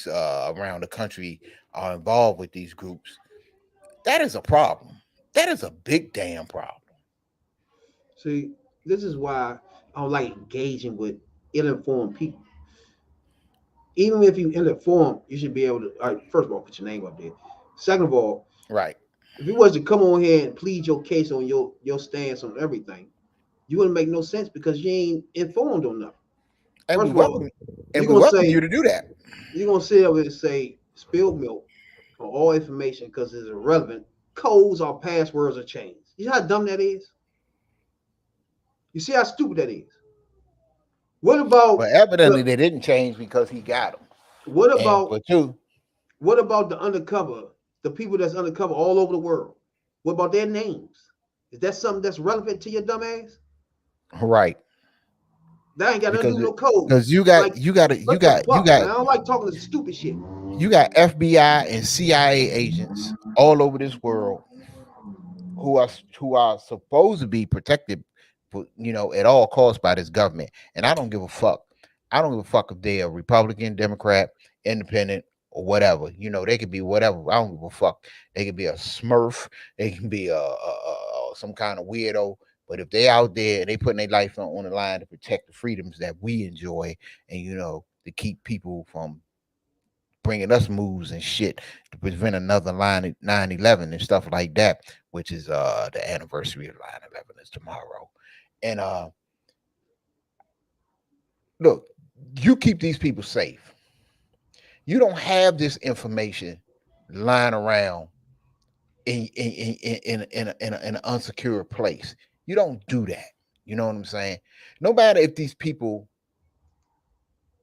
around the country are involved with these groups. That is a problem. That is a big damn problem.
See, this is why I don't like engaging with ill-informed people. Even if you ill-informed, you should be able to. First of all, put your name up there. Second of all,
right.
If you was to come on here and plead your case on your stance on everything, you wouldn't make no sense because you ain't informed on nothing.
And we welcome you to do that.
You're gonna sit over and say spilled milk on all information because it's irrelevant. Codes or passwords are changed. You know how dumb that is? You see how stupid that is? What about?
But evidently they didn't change because he got them.
What about the undercover? The people that's undercover all over the world. What about their names? Is that something that's relevant to your dumb ass?
Right.
That ain't got nothing to do with no code.
Because you got.
I don't like talking this stupid shit.
You got FBI and CIA agents all over this world who are supposed to be protected, at all costs by this government. And I don't give a fuck. I don't give a fuck if they're a Republican, Democrat, Independent, or whatever. They could be whatever. I don't give a fuck. They could be a Smurf. They can be some kind of weirdo. But if they out there, they putting their life on the line to protect the freedoms that we enjoy, and to keep people from bringing us moves and shit, to prevent another 9/11 and stuff like that, which is the anniversary of 9/11 is tomorrow. And look, you keep these people safe. You don't have this information lying around in an unsecure place. You don't do that. You know what I'm saying? No matter if these people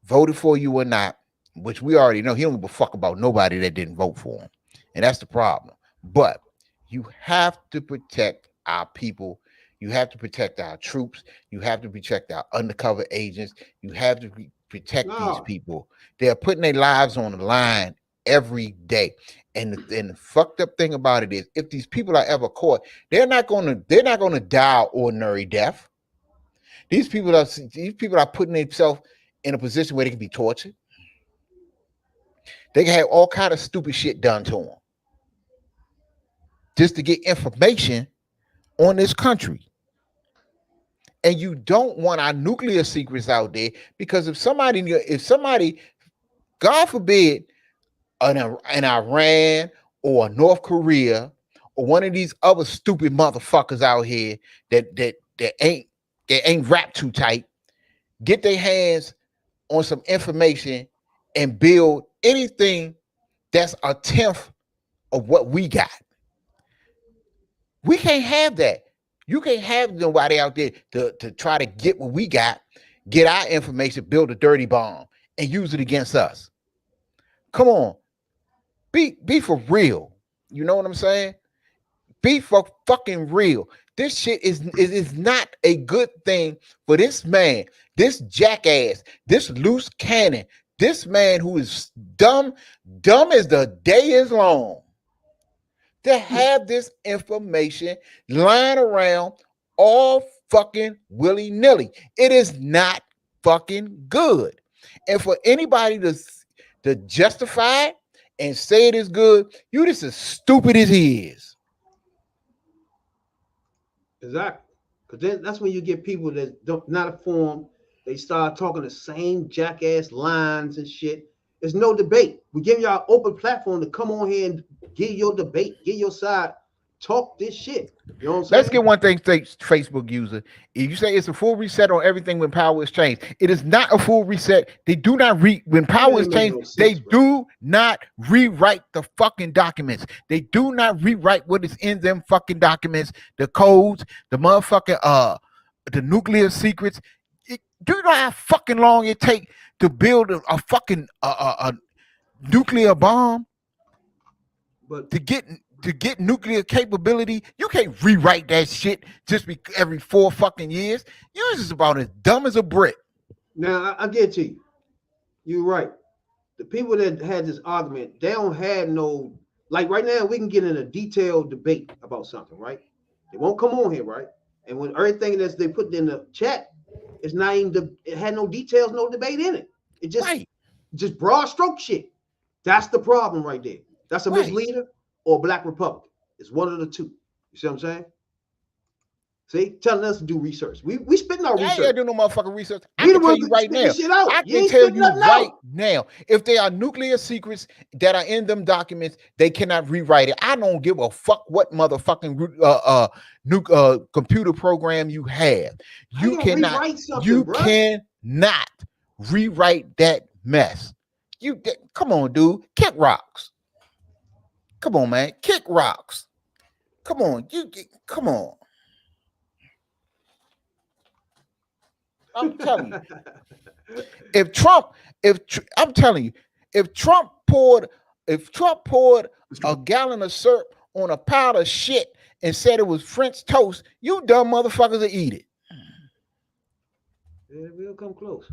voted for you or not, which we already know, he don't give a fuck about nobody that didn't vote for him. And that's the problem. But you have to protect our people. You have to protect our troops. You have to protect our undercover agents. You have to protect these people. They're putting their lives on the line every day. And the fucked up thing about it is, if these people are ever caught, they're not gonna die ordinary death. These people are putting themselves in a position where they can be tortured. They can have all kind of stupid shit done to them just to get information on this country. And you don't want our nuclear secrets out there, because if somebody, God forbid, in Iran or North Korea or one of these other stupid motherfuckers out here that ain't wrapped too tight, get their hands on some information and build anything that's a tenth of what we got. We can't have that. You can't have nobody out there to try to get what we got, get our information, build a dirty bomb, and use it against us. Come on. Be for real. You know what I'm saying? Be for fucking real. This shit is not a good thing for this man, this jackass, this loose cannon, this man who is dumb as the day is long, to have this information lying around all fucking willy-nilly. It is not fucking good. And for anybody to justify it and say it is good, you just as stupid as he is.
Exactly. Because then that's when you get people that don't not informed. They start talking the same jackass lines and shit. There's no debate. We give y'all an open platform to come on here and get your debate, get your side, talk this shit. You know what I'm saying?
Let's get one thing straight, Facebook user. If you say it's a full reset on everything when power is changed, it is not a full reset. They do not when power is changed, they do not rewrite the fucking documents. They do not rewrite what is in them fucking documents, the codes, the motherfucking the nuclear secrets. Do you know how fucking long it take to build a fucking a nuclear bomb?
But
to get nuclear capability, you can't rewrite that shit just every 4 fucking years. You're just about as dumb as a brick.
now I get to you. You're right. The people that had this argument, they don't have no, like right now, we can get in a detailed debate about something, right? They won't come on here, right? And when everything that's they put in the chat, it's not even it had no details, no debate in it. It just just broad stroke shit. That's the problem right there. That's a misleader or a black Republican. It's one of the two. You see what I'm saying? See, telling us to do research. We spitting our research.
I ain't do no motherfucking research. I can tell you right now. I can tell you right now. If there are nuclear secrets that are in them documents, they cannot rewrite it. I don't give a fuck what motherfucking computer program you have. You cannot rewrite that mess. Come on, dude. Kick rocks. Come on, man. Kick rocks. Come on. Come on. I'm telling you. If Trump poured a gallon of syrup on a pile of shit and said it was French toast, you dumb motherfuckers will eat it.
Yeah, we'll come close.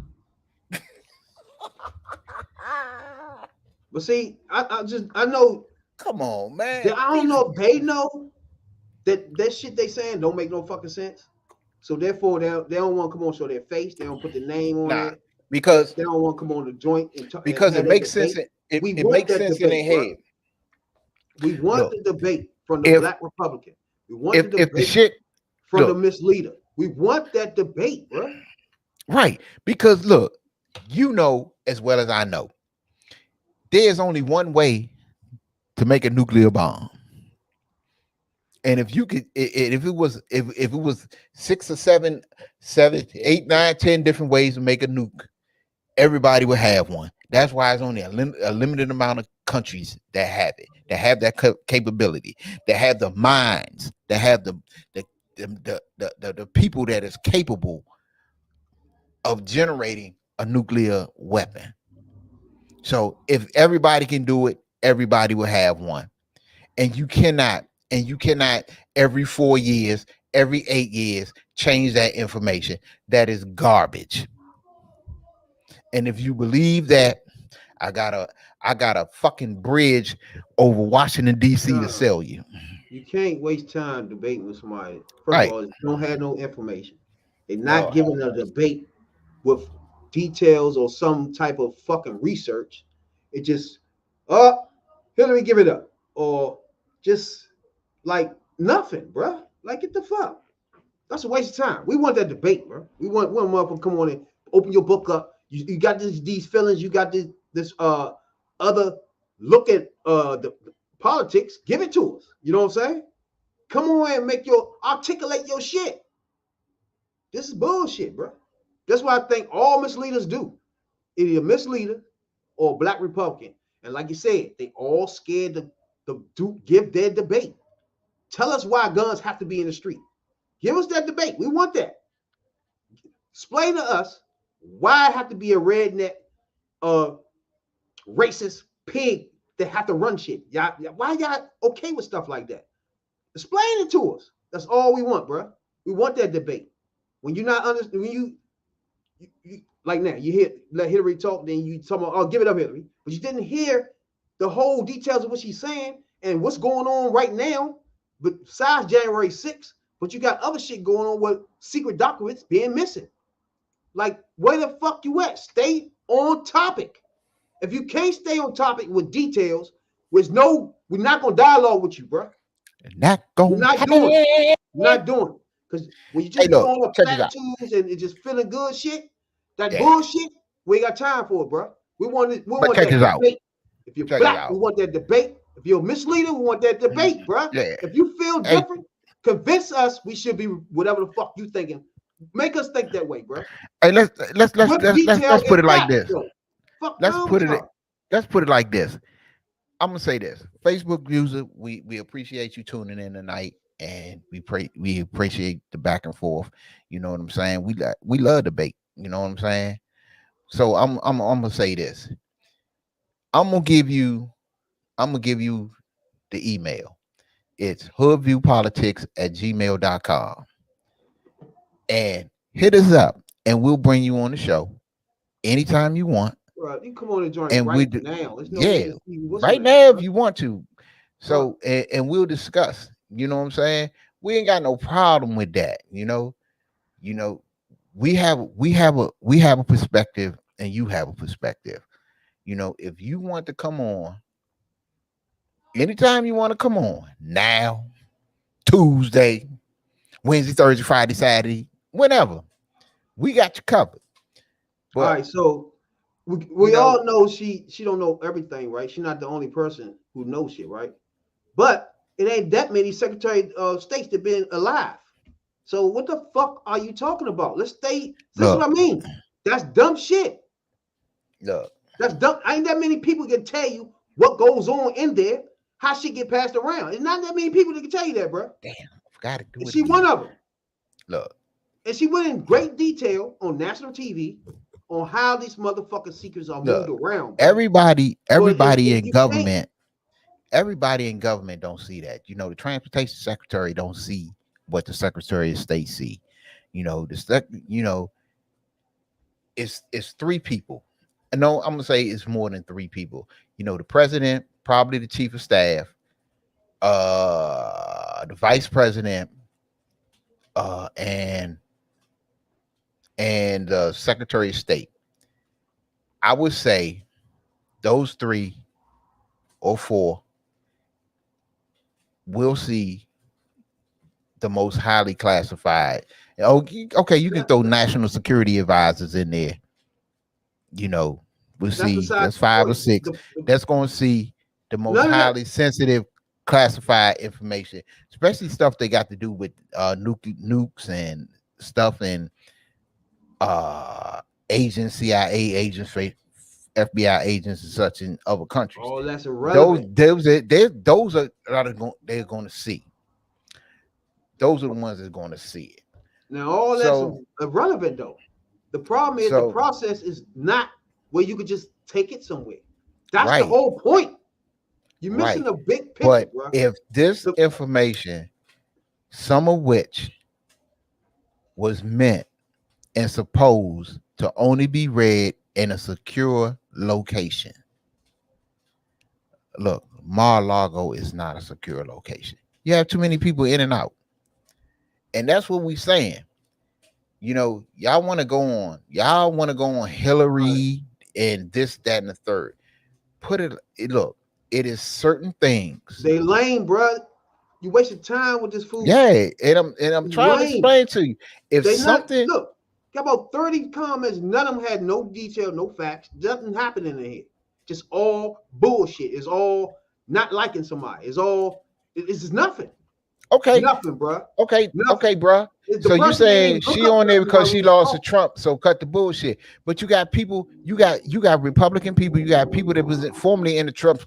But see, I know.
Come on, man.
I don't know if they know that shit they saying don't make no fucking sense. So therefore, they don't want to come on show their face. They don't put the name on it
because
they don't want to come on the joint and talk.
Because it makes sense. It makes sense in their head.
We want the debate from the black Republican. We want the debate from the misleader. We want that debate, bro.
Right, because look, you know as well as I know, there's only one way to make a nuclear bomb. And if you could, if it was 6 or 7, 8, 9, 10 different ways to make a nuke, everybody would have one. That's why it's only a limited amount of countries that have it, that have that capability, that have the minds, that have the people that is capable of generating a nuclear weapon. So if everybody can do it, everybody will have one. And you cannot every 4 years, every 8 years change that information. That is garbage. And if you believe that, I got a fucking bridge over Washington D.C. to sell you.
You can't waste time debating with somebody. First of all, they don't have no information. They're not giving a debate with details or some type of fucking research. It just, Hillary, give it up, or just like nothing, bro. Like, get the fuck. That's a waste of time. We want that debate, bro. We want motherfucker come on and open your book up. You got these feelings. You got this other look at the politics. Give it to us. You know what I'm saying? Come on and articulate your shit. This is bullshit, bro. That's what I think all misleaders do. Either a misleader or a black Republican. And like you said, they all scared to give their debate. Tell us why guns have to be in the street. Give us that debate. We want that. Explain to us why it have to be a redneck, racist pig that have to run shit. Why y'all okay with stuff like that? Explain it to us. That's all we want, bro. We want that debate. When you're not understanding, when you like now, you let Hillary talk, then you talk about, give it up, Hillary. But you didn't hear the whole details of what she's saying and what's going on right now, besides January 6th. But you got other shit going on with secret documents being missing. Like, where the fuck you at? Stay on topic. If you can't stay on topic with details, we're not gonna dialogue with you, bro.
We're not doing it.
We're not doing it. Because when you
Hey,
just
look,
throwing up
check this out.
platitudes and just feeling good shit, that
Yeah.
bullshit, we ain't got time for it, bro. We want
check
that
this out.
debate. If you're
Check this
black,
out.
we want that debate. If you're a misleader, we want that debate, bro.
Yeah.
If you feel
Hey.
different, convince us we should be whatever the fuck you thinking. Make us think that way, bro.
Hey, let's
With detail
put
and
it like
facts,
this.
though. Fuck
Let's
wrong
put
with
it
y'all?
let's put it like this. I'm gonna say this. Facebook user, we appreciate you tuning in tonight, and we appreciate the back and forth. You know what I'm saying? We love debate. You know what I'm saying? So I'm gonna say this. I'm gonna give you the email. It's hoodviewpolitics@gmail.com. And hit us up, and we'll bring you on the show anytime you want.
Bro, you come on and join
And
right now. There's no
yeah,
need to see what's
right
on
now
that,
if you want to. So and we'll discuss. You know what I'm saying? We ain't got no problem with that. You know, we have a perspective, and you have a perspective. You know, if you want to come on, anytime you want to come on, now, Tuesday, Wednesday, Thursday, Friday, Saturday, whenever, we got you covered. But,
all right, so we all know she don't know everything, right? She's not the only person who knows shit, right? But it ain't that many Secretary of States that been alive. So what the fuck are you talking about? Let's stay. This is what I mean. That's dumb shit.
Look,
that's dumb. Ain't that many people can tell you what goes on in there, how shit get passed around. It's not that many people that can tell you that, bro.
Damn, I forgot to do
and
it.
She
again.
one of them.
Look.
And she went in great detail on national TV on how these motherfucking secrets are moved around. Bro.
Everybody in government, don't see that. You know, the transportation secretary don't see what the Secretary of State see. You know, it's three people. No, I'm gonna say it's more than three people. You know, the president, probably the chief of staff, the vice president, and the Secretary of State. I would say those 3 or 4 will see the most highly classified. Okay, you can throw national security advisors in there. You know, we'll see. That's 5 or 6. That's going to see the most highly sensitive classified information, especially stuff they got to do with nukes and stuff, and agents, CIA agents, FBI agents, and such in other countries.
Oh, that's irrelevant.
Those are they're going to see. Those are the ones that's going to see it.
Now, all that's irrelevant, though. The problem is the process is not where you could just take it somewhere. That's the whole point. You're missing a big picture,
but
bro.
If this information, some of which was meant and supposed to only be read in a secure location. Look, Mar-a-Lago is not a secure location. You have too many people in and out. And that's what we're saying. You know, y'all want to go on Hillary and this, that, and the third. Look, it is certain things.
They lame, bro. You wasted time with this food.
Yeah, and I'm trying to explain to you. If
look, got about 30 comments, none of them had no detail, no facts, nothing happening in here. Just all bullshit. It's all not liking somebody. It's just nothing.
Okay.
Nothing, bro.
Okay, bro. So you saying she on there because she lost to Trump, so cut the bullshit. But you got people, you got Republican people, you got people that was formerly in the Trump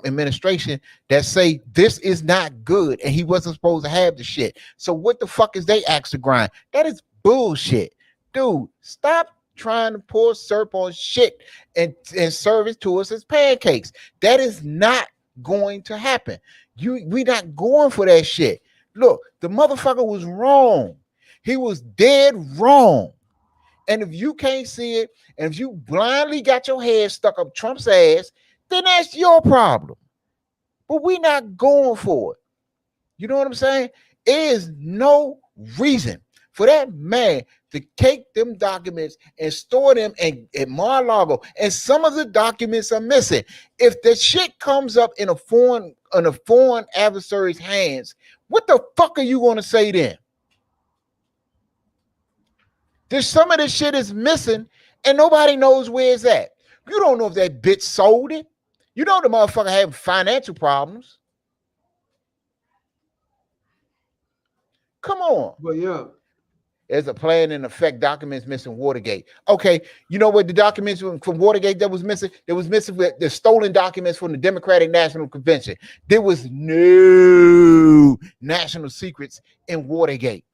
administration that say this is not good and he wasn't supposed to have the shit. So what the fuck is they axe to grind? That is bullshit. Dude, stop trying to pour syrup on shit and serve it to us as pancakes. That is not going to happen. We not going for that shit. Look, the motherfucker was wrong. He was dead wrong. And if you can't see it, and if you blindly got your head stuck up Trump's ass, then that's your problem. But we not going for it. You know what I'm saying? There is no reason for that man to take them documents and store them at Mar-a-Lago, and some of the documents are missing. If the shit comes up in a foreign adversary's hands, what the fuck are you going to say then? There's some of this shit is missing, and nobody knows where it's at. You don't know if that bitch sold it. You know the motherfucker having financial problems. Come on.
But yeah,
There's a plan in effect documents missing Watergate. Okay, you know what the documents from Watergate that was missing? There was missing the stolen documents from the Democratic National Convention. There was no national secrets in Watergate.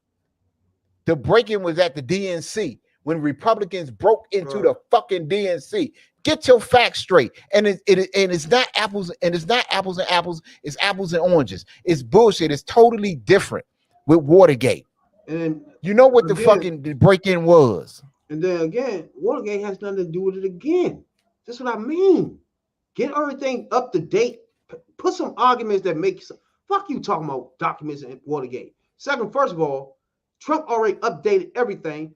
The break-in was at the DNC when Republicans broke into the fucking DNC. Get your facts straight. And it's not apples, and it's not apples and apples, it's apples and oranges. It's bullshit. It's totally different with Watergate.
and
You know what the
again-
fucking break-in was.
and then again, Watergate has nothing to do with it again. That's what I mean. Get everything up to date. Put some arguments that make some. Fuck you talking about documents in Watergate. Second, first of all, Trump already updated everything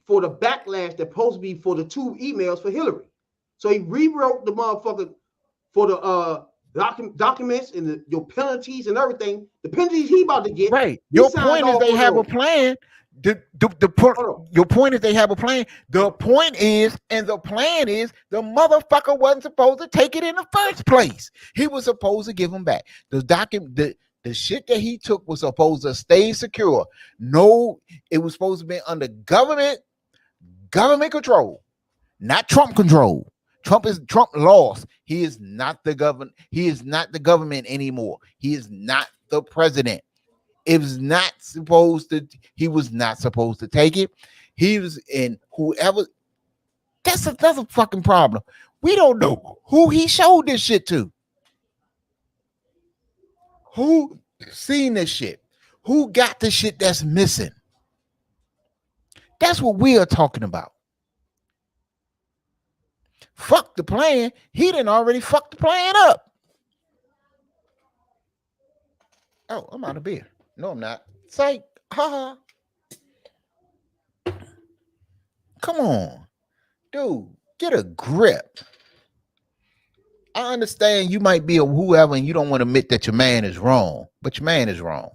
for the backlash that's supposed to be for the 2 emails for Hillary. So he rewrote the motherfucker for the documents and your penalties and everything. The penalties he about to get.
Right.
he
Your
signed
point is
off
they
on
have a
those.
plan.
Hold on.
Your point is they have a plan. The point is, and the plan is, the motherfucker wasn't supposed to take it in the first place. He was supposed to give them back. The shit that he took was supposed to stay secure. No, it was supposed to be under government control, not Trump control. Trump lost. He is not the government. He is not the government anymore. He is not the president. It was not supposed to. He was not supposed to take it. He was in whoever. That's another fucking problem. We don't know who he showed this shit to. Who seen this shit? Who got the shit that's missing? That's what we are talking about. Fuck the plan. He didn't already fuck the plan up. Oh, I'm out of beer. No, I'm not. Psych. Ha ha. Come on. Dude, get a grip. I understand you might be a whoever and you don't want to admit that your man is wrong, but your man is wrong.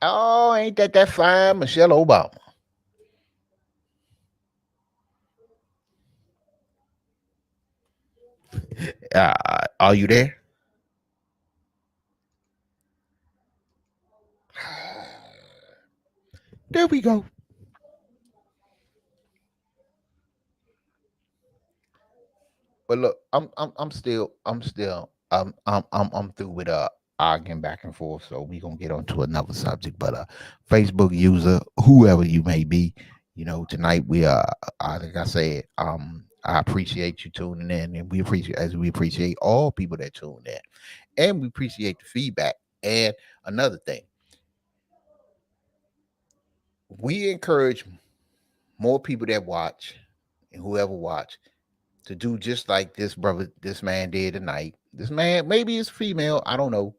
Oh, ain't that fine, Michelle Obama? Are you there? There we go. But look, I'm still through with arguing back and forth. So we're gonna get on to another subject. But Facebook user, whoever you may be, you know, tonight we like I said, I appreciate you tuning in, and we appreciate all people that tune in, and we appreciate the feedback. And another thing, we encourage more people that watch and whoever watch to do just like this man did tonight. This man, maybe it's female, I don't know.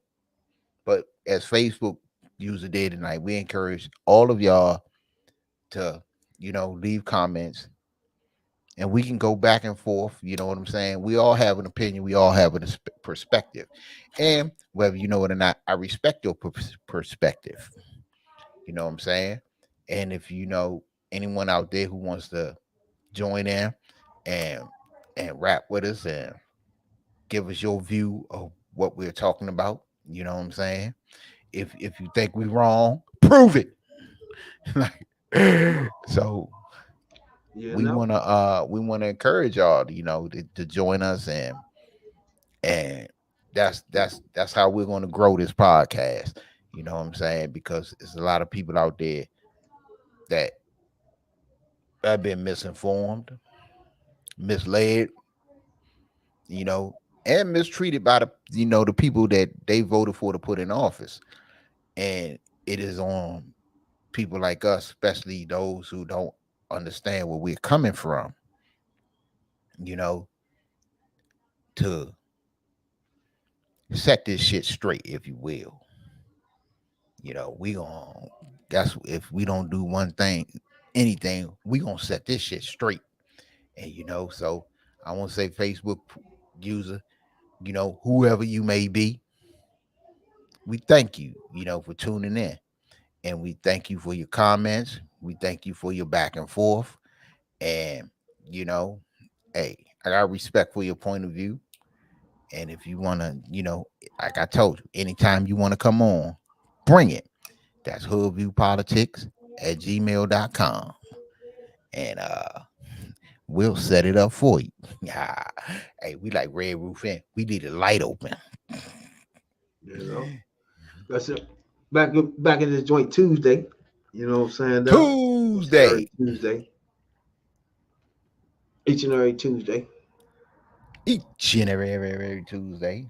But as Facebook user did tonight, we encourage all of y'all to, you know, leave comments and we can go back and forth. You know what I'm saying? We all have an opinion. We all have a perspective. And whether you know it or not, I respect your perspective. You know what I'm saying? And if you know anyone out there who wants to join in and rap with us and give us your view of what we're talking about, you know what I'm saying? If you think we're wrong, prove it. So
Yeah,
we
no.
wanna encourage y'all, you know, to join us, and that's how we're gonna grow this podcast. You know what I'm saying? Because there's a lot of people out there that have been misinformed, misled, you know, and mistreated by the people that they voted for to put in office. And it is on people like us, especially those who don't understand where we're coming from, you know, to set this shit straight, if you will. You know, that's if we don't do anything, we gonna set this shit straight. And you know, so I want to say, Facebook user, you know, whoever you may be, we thank you, for tuning in. And we thank you for your comments. We thank you for your back and forth. And, hey, I got respect for your point of view. And if you want to, like I told you, anytime you want to come on, bring it. That's hoodviewpolitics@gmail.com. And we'll set it up for you. Hey, we like Red Roof Inn. We need a light open.
That's it. Back in this joint Tuesday. You know what I'm saying?
Tuesday.
Each and every Tuesday.
Each and every Tuesday.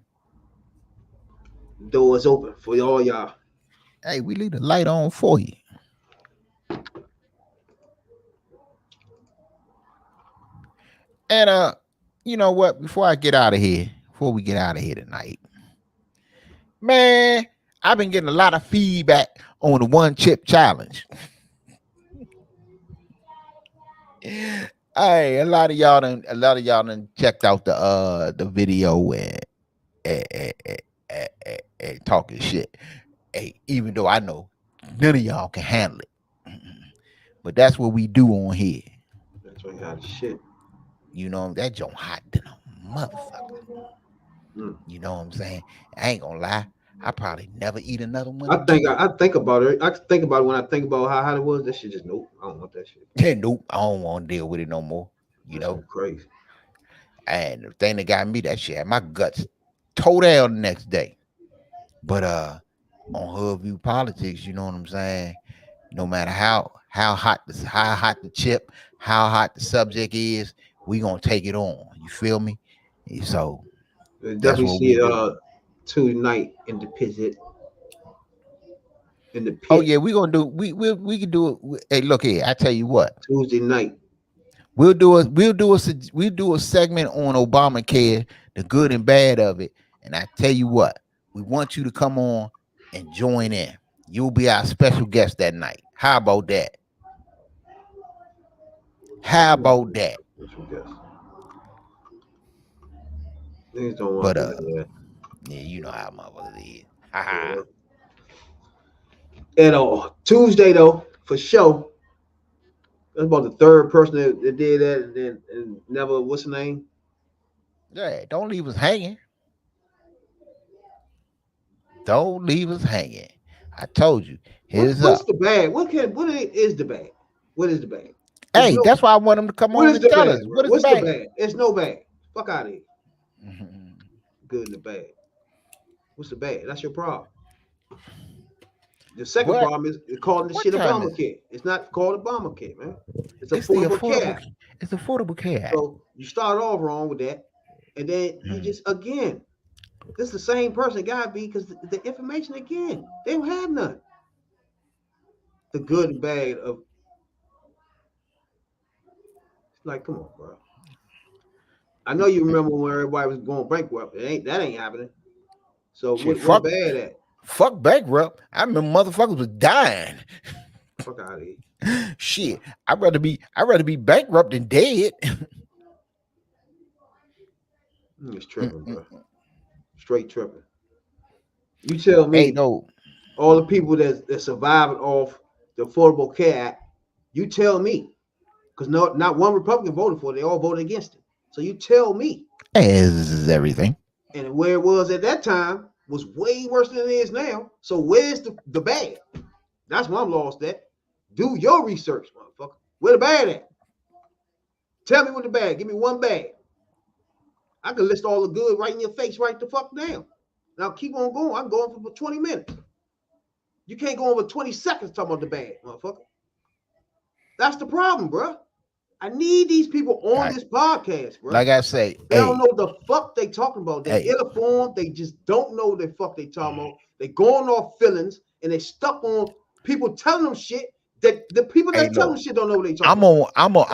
Doors open for all y'all.
Hey, we leave the light on for you. And you know what? Before we get out of here tonight, man, I've been getting a lot of feedback on the one chip challenge. Hey, a lot of y'all done checked out the video and talking shit. Hey, even though I know none of y'all can handle it, but that's what we do on here.
That's what got shit.
That joint hot than a motherfucker. You know what I'm saying? I ain't gonna lie. I probably never eat another one.
I think about it. I think about it when I think about how hot it was. That shit just nope. I don't want that shit.
Yeah, nope. I don't want to deal with it no more.
That's crazy.
And the thing that got me, that shit had my guts toe down the next day. But on Hood View Politics, you know what I'm saying? No matter how hot the chip, how hot the subject is, we gonna take it on. You feel me? So
definitely see it tonight in the pit.
Oh yeah, we gonna do we can do it. Hey, look here, I tell you what.
Tuesday night.
We'll do a segment on Obamacare, the good and bad of it. And I tell you what, we want you to come on and join in. You'll be our special guest that night. How about that? How about that?
Niggas don't want
yeah, you know how motherfuckers is.
At all. Tuesday though, for sure. That's about the third person that did that and never, what's the name?
Yeah, don't leave us hanging. Don't leave us hanging. I told you.
What's the bag? What is the bag? What is the bag?
Hey, that's why I want him to come on and tell us. What's the bag?
It's no bag. Fuck out of here. Good in the bag. What's the bag? That's your problem. The second problem is calling the shit Obamacare. It's not called Obamacare, man. It's affordable care.
It's affordable care.
So you start off wrong with that, and then you just again, this is the same person gotta be because the information again, they don't have none. The good and bad of like, come on, bro. I know you remember when everybody was going bankrupt. That ain't happening. So what bad at?
Fuck bankrupt. I remember motherfuckers was dying.
Fuck out of here.
Shit. I'd rather be bankrupt than dead.
It's tripping, bro. Straight tripping. You tell me,
no.
All the people that survived off the Affordable Care Act, you tell me, because not one Republican voted for it, they all voted against it. So you tell me.
As everything.
And where it was at that time was way worse than it is now. So where's the bad? That's why I'm lost at. Do your research, motherfucker. Where the bad at? Tell me what the bad. Give me one bad. I can list all the good right in your face right the fuck down. Now keep on going. I'm going for 20 minutes. You can't go over 20 seconds talking about the bad, motherfucker. That's the problem, bro. I need these people on this podcast, bro.
Like I say,
they don't know the fuck they talking about. They're ill-informed. They just don't know the fuck they talking about. They going off feelings and they stuck on people telling them shit that the people that tell them shit don't know what they talking about.
I'm gonna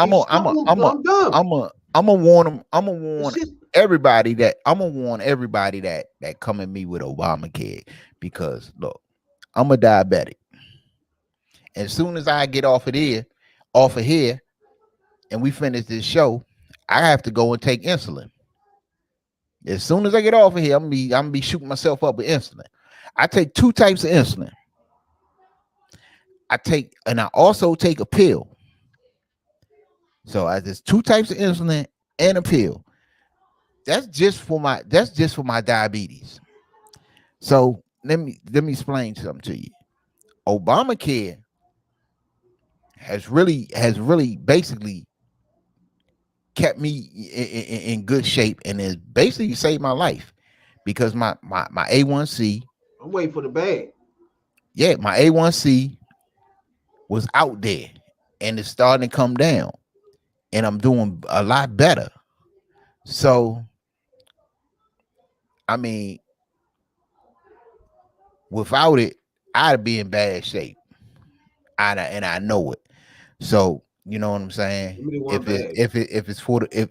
warn them. I'm gonna warn everybody that come at me with Obamacare because look, I'm a diabetic. As soon as I get off of here, and we finish this show, I have to go and take insulin. As soon as I get off of here, I'm gonna be shooting myself up with insulin. I take 2 types of insulin. I also take a pill. So there's 2 types of insulin and a pill. That's just for my diabetes. So let me explain something to you. Obamacare has really basically kept me in good shape, and has basically saved my life, because my A1C.
I'm waiting for the bag.
Yeah, my A1C was out there, and it's starting to come down, and I'm doing a lot better. So, I mean, without it, I'd be in bad shape. And I know it. So, you know what I'm saying?
Give me the one bag.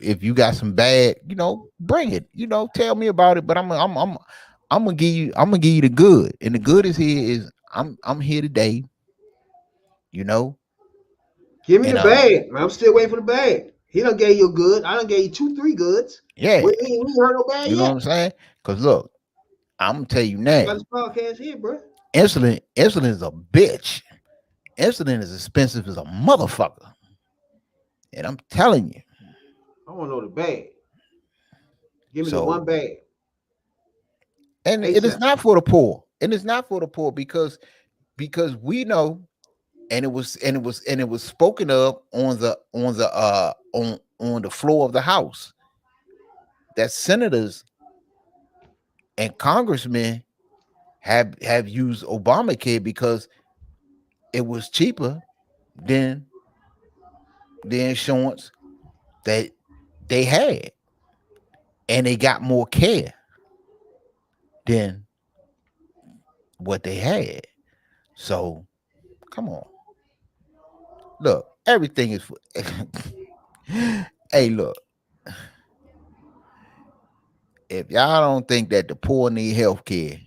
If you got some bad, bring it. Tell me about it. But I'm gonna give you the good. And the good is I'm here today.
Give me the bag, man. I'm still waiting for the bag. He done gave you a good. I done gave you 2, 3 goods.
Yeah.
We ain't heard no bag
You know
yet.
what I'm saying? Because look, I'm gonna tell you now.
Got this podcast here, bro.
Insulin is a bitch. Insulin is expensive as a motherfucker. And I'm telling you.
I want to know the bag. Give me the one bag.
And it is not for the poor. And it's not for the poor because we know, and it was spoken of on the floor of the House, that senators and congressmen have used Obamacare because it was cheaper than the insurance that they had, and they got more care than what they had. So come on, look, everything is hey, look, if y'all don't think that the poor need health care,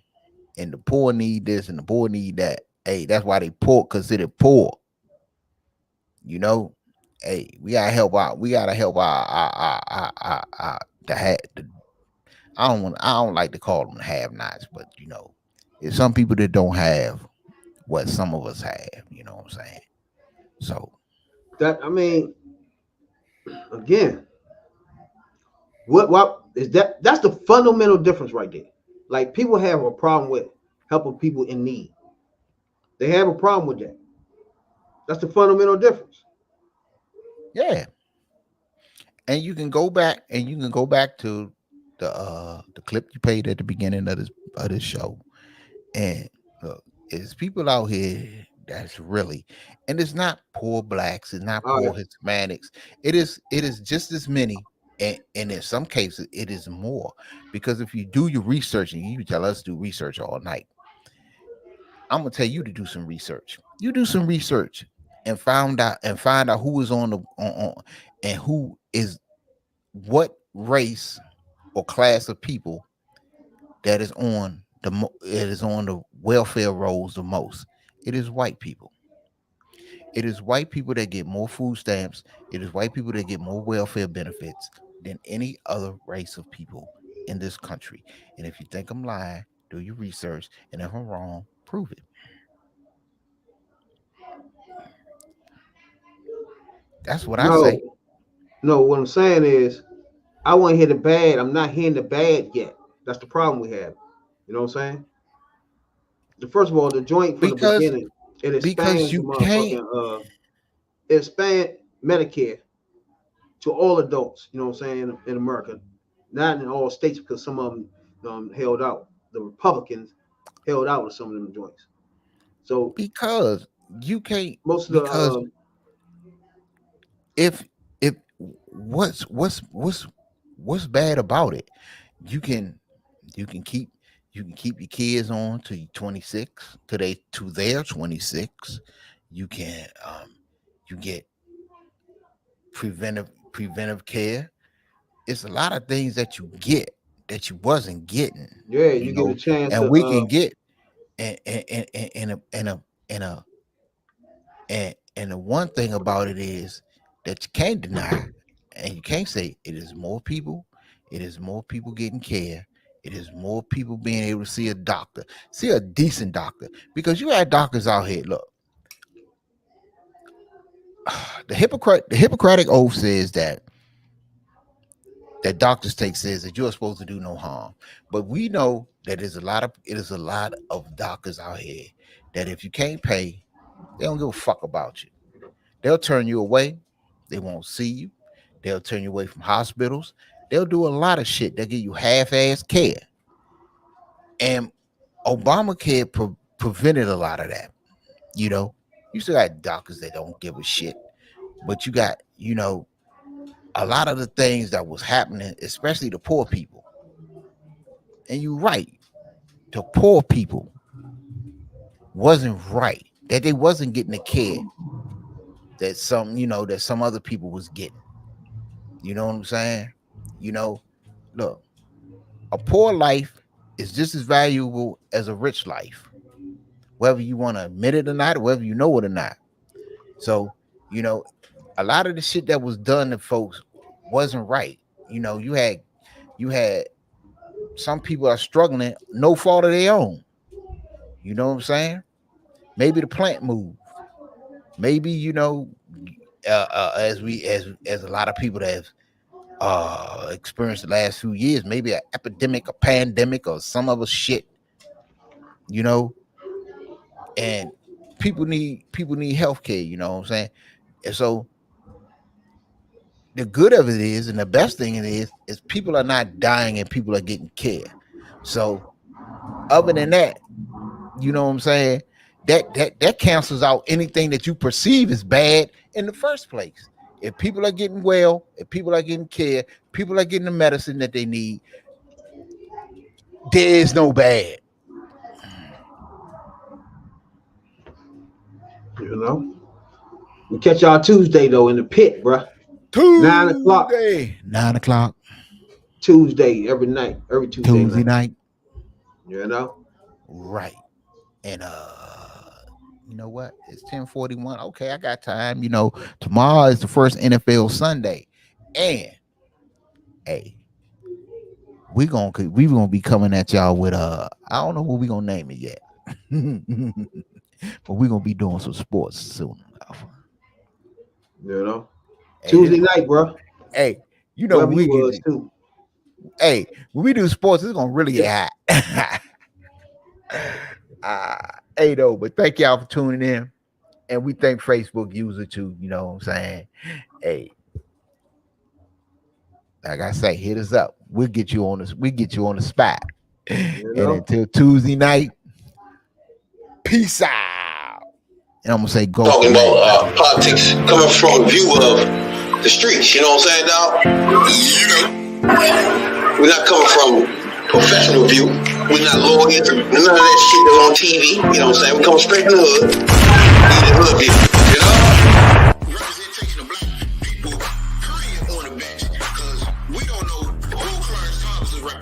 and the poor need this and the poor need that, hey, that's why they considered poor. Hey, we gotta help out. We gotta help our I don't like to call them have-nots, but there's some people that don't have what some of us have. You know what I'm saying? So
again, what is that? That's the fundamental difference right there. Like, people have a problem with helping people in need. They have a problem with that. That's the fundamental difference.
Yeah. And you can go back to the clip you played at the beginning of this show. And look, there's people out here that's really, and it's not poor blacks, it's not poor Hispanics. It is just as many, and in some cases it is more, because if you do your research, and you tell us to do research all night, I'm gonna tell you to do some research. You do some research and find out who is on and who is what race or class of people that is on the welfare rolls the most. It is white people. It is white people that get more food stamps. It is white people that get more welfare benefits than any other race of people in this country. And if you think I'm lying, do your research. And if I'm wrong, prove it. That's what I say.
No, what I'm saying is, I want to hear the bad. I'm not hearing the bad yet. That's the problem we have. You know what I'm saying? First of all, the joint from the beginning, it expands it expands Medicare to all adults. You know what I'm saying, in America, not in all states, because some of them held out. The Republicans held out with some of them joints. So
because you can't
most of the
if what's bad about it, you can keep your kids on to 26 to their 26. You can you get preventive care. It's a lot of things that you get that you wasn't getting.
Yeah, you get a chance,
and we can get and the one thing about it is that you can't deny, and you can't say, it is more people getting care, It is more people being able to see a doctor, see a decent doctor, because you had doctors out here. Look, the Hippocratic Oath says that doctors says that you are supposed to do no harm, but we know that it is a lot of doctors out here that if you can't pay, they don't give a fuck about you. They'll turn you away. They won't see you. They'll turn you away from hospitals. They'll do a lot of shit. They'll give you half-ass care. And Obamacare prevented a lot of that. You know, you still got doctors that don't give a shit, but you got, you know, a lot of the things that was happening, especially the poor people. And you're right, the poor people wasn't right, that they wasn't getting the care that some other people was getting. You know what I'm saying? You know, look, a poor life is just as valuable as a rich life, whether you want to admit it or not, or whether you know it or not. So, you know, a lot of the shit that was done to folks wasn't right. You know, you had some people are struggling, no fault of their own. You know what I'm saying? Maybe the plant moved. Maybe, you know, as a lot of people that have experienced the last few years, maybe an epidemic, a pandemic, or some other shit, you know. And people need health care, you know what I'm saying? And so the good of it is, and the best thing it is people are not dying and people are getting care. So other than that, you know what I'm saying, that cancels out anything that you perceive as bad in the first place. If people are getting well, if people are getting care, people are getting the medicine that they need, there is no bad.
You know, we catch y'all Tuesday though in the pit, bruh.
Tuesday,
9 o'clock.
9 o'clock.
Tuesday every night, every Tuesday
night.
You know,
right? And you know what? It's 10:41. Okay, I got time. You know, tomorrow is the first NFL Sunday, and hey, we gonna be coming at y'all with I don't know what we gonna name it yet. But we're gonna be doing some sports soon enough.
You know, Tuesday night, bro.
Hey, you know
we was too.
Hey, when we do sports, it's gonna really get hot. Hey, though, but thank y'all for tuning in, and we thank Facebook user too. You know what I'm saying? Hey, like I say, hit us up. We'll get you on this. We get you on the spot. You know? And until Tuesday night. Peace out. And I'm gonna say go.
Talking about politics coming from a view of the streets, you know what I'm saying, dog? You know, we're not coming from professional view. We're not lawyers, none of that shit that's on TV. You know what I'm saying? We come straight from the hood. The hood view.